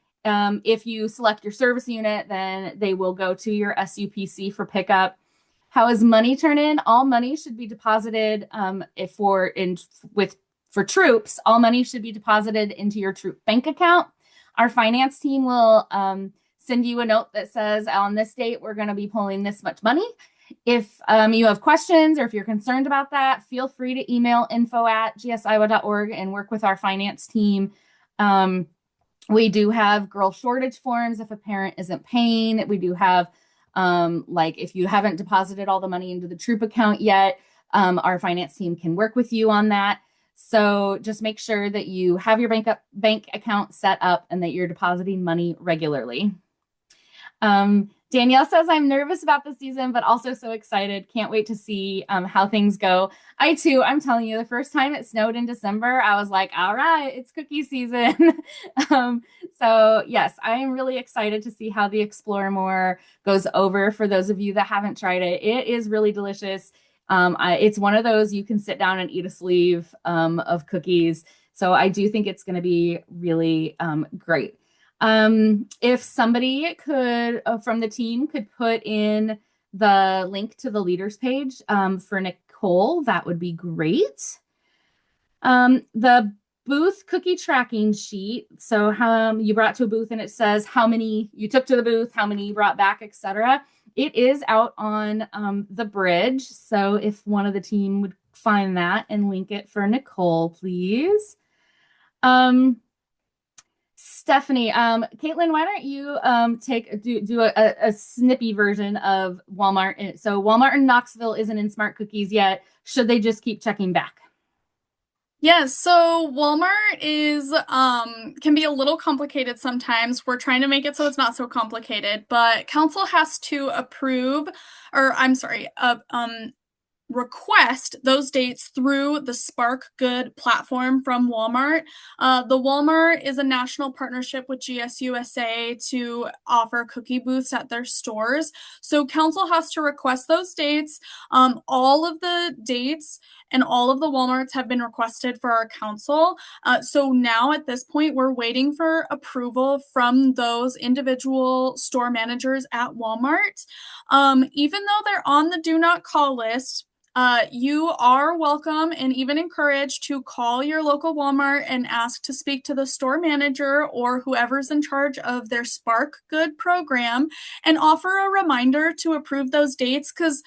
if you select your service unit, then they will go to your SUPC for pickup. How is money turned in? All money should be deposited for troops, all money should be deposited into your troop bank account. Our finance team will send you a note that says, on this date, we're going to be pulling this much money. If you have questions or if you're concerned about that, feel free to email info@gsiowa.org and work with our finance team. We do have girl shortage forms if a parent isn't paying. We do have, if you haven't deposited all the money into the troop account yet, our finance team can work with you on that. So just make sure that you have your bank account set up and that you're depositing money regularly. Danielle says, I'm nervous about the season, but also so excited. Can't wait to see how things go. I too, I'm telling you, the first time it snowed in December, I was like, all right, it's cookie season. So yes, I am really excited to see how the Explore-More goes over. For those of you that haven't tried it, it is really delicious. It's one of those you can sit down and eat a sleeve of cookies. So I do think it's going to be really great. If somebody could, from the team, could put in the link to the leaders page for Nicole, that would be great. The booth cookie tracking sheet. So you brought to a booth and it says how many you took to the booth, how many you brought back, etc. It is out on the bridge. So if one of the team would find that and link it for Nicole, please. Stephanie, Caitlin, why don't you do a snippy version of Walmart? So Walmart in Knoxville isn't in Smart Cookies yet. Should they just keep checking back? Yes, so Walmart is can be a little complicated sometimes. We're trying to make it so it's not so complicated, but council has to approve, or I'm sorry, request those dates through the Spark Good platform from Walmart. The Walmart is a national partnership with GSUSA to offer cookie booths at their stores. So council has to request those dates. All of the dates and all of the Walmarts have been requested for our council. So now at this point, we're waiting for approval from those individual store managers at Walmart. Even though they're on the do not call list, you are welcome and even encouraged to call your local Walmart and ask to speak to the store manager or whoever's in charge of their Spark Good program and offer a reminder to approve those dates, because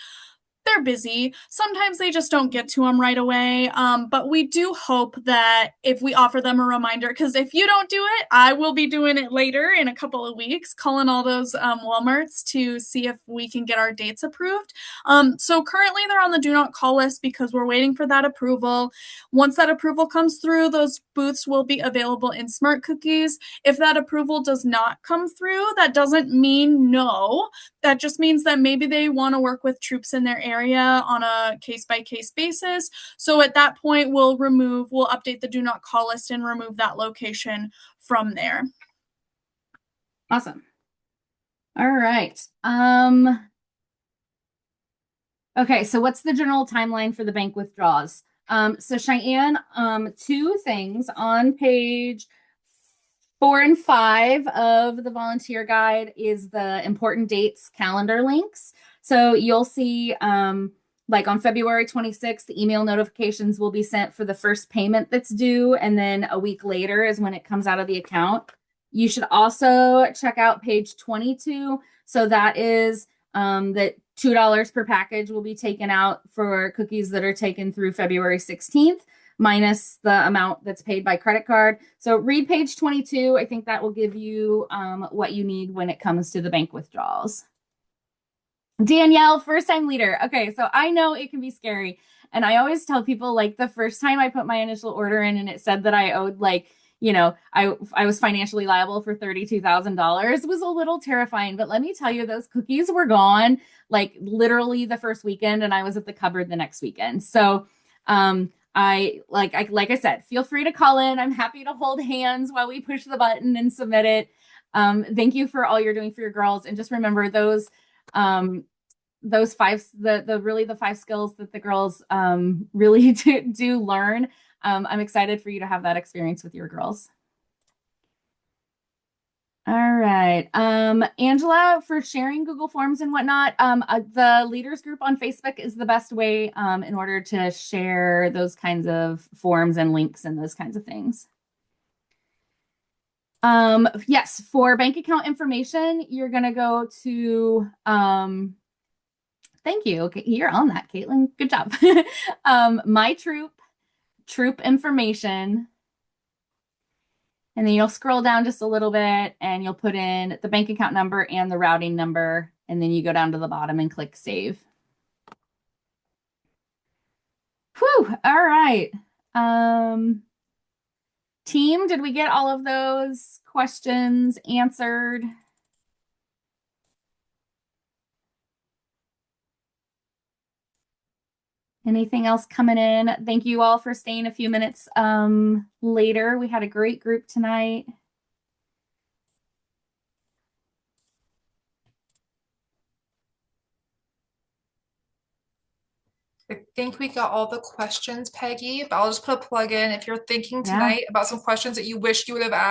they're busy. Sometimes they just don't get to them right away. But we do hope that if we offer them a reminder, because if you don't do it, I will be doing it later in a couple of weeks, calling all those Walmarts to see if we can get our dates approved. So currently they're on the do not call list because we're waiting for that approval. Once that approval comes through, those booths will be available in Smart Cookies. If that approval does not come through, that doesn't mean no. That just means that maybe they want to work with troops in their area on a case-by-case basis. So at that point, we'll update the do not call list and remove that location from there. Awesome. All right. Okay, so what's the general timeline for the bank withdrawals? So Cheyenne, 2 things on page 4 and 5 of the volunteer guide is the important dates calendar links. So you'll see like on February 26th, the email notifications will be sent for the first payment that's due. And then a week later is when it comes out of the account. You should also check out page 22. So that is that $2 per package will be taken out for cookies that are taken through February 16th. Minus the amount that's paid by credit card. So read page 22. I think that will give you what you need when it comes to the bank withdrawals. Danielle, first time leader. Okay, so I know it can be scary. And I always tell people, like, the first time I put my initial order in and it said that I owed, like, you know, I was financially liable for $32,000 was a little terrifying. But let me tell you, those cookies were gone, like, literally the first weekend, and I was at the cupboard the next weekend. So like I said, feel free to call in. I'm happy to hold hands while we push the button and submit it. Thank you for all you're doing for your girls. And just remember those 5, the 5 skills that the girls really do learn. I'm excited for you to have that experience with your girls. All right. Angela, for sharing Google Forms and whatnot, the leaders group on Facebook is the best way in order to share those kinds of forms and links and those kinds of things. Yes, for bank account information, you're going to go to, thank you. Okay, you're on that, Caitlin. Good job. My troop information. And then you'll scroll down just a little bit and you'll put in the bank account number and the routing number. And then you go down to the bottom and click save. Whew. All right. Team, did we get all of those questions answered? Anything else coming in? Thank you all for staying a few minutes later. We had a great group tonight. I think we got all the questions, Peggy, but I'll just put a plug in. If you're thinking tonight about some questions that you wish you would have asked,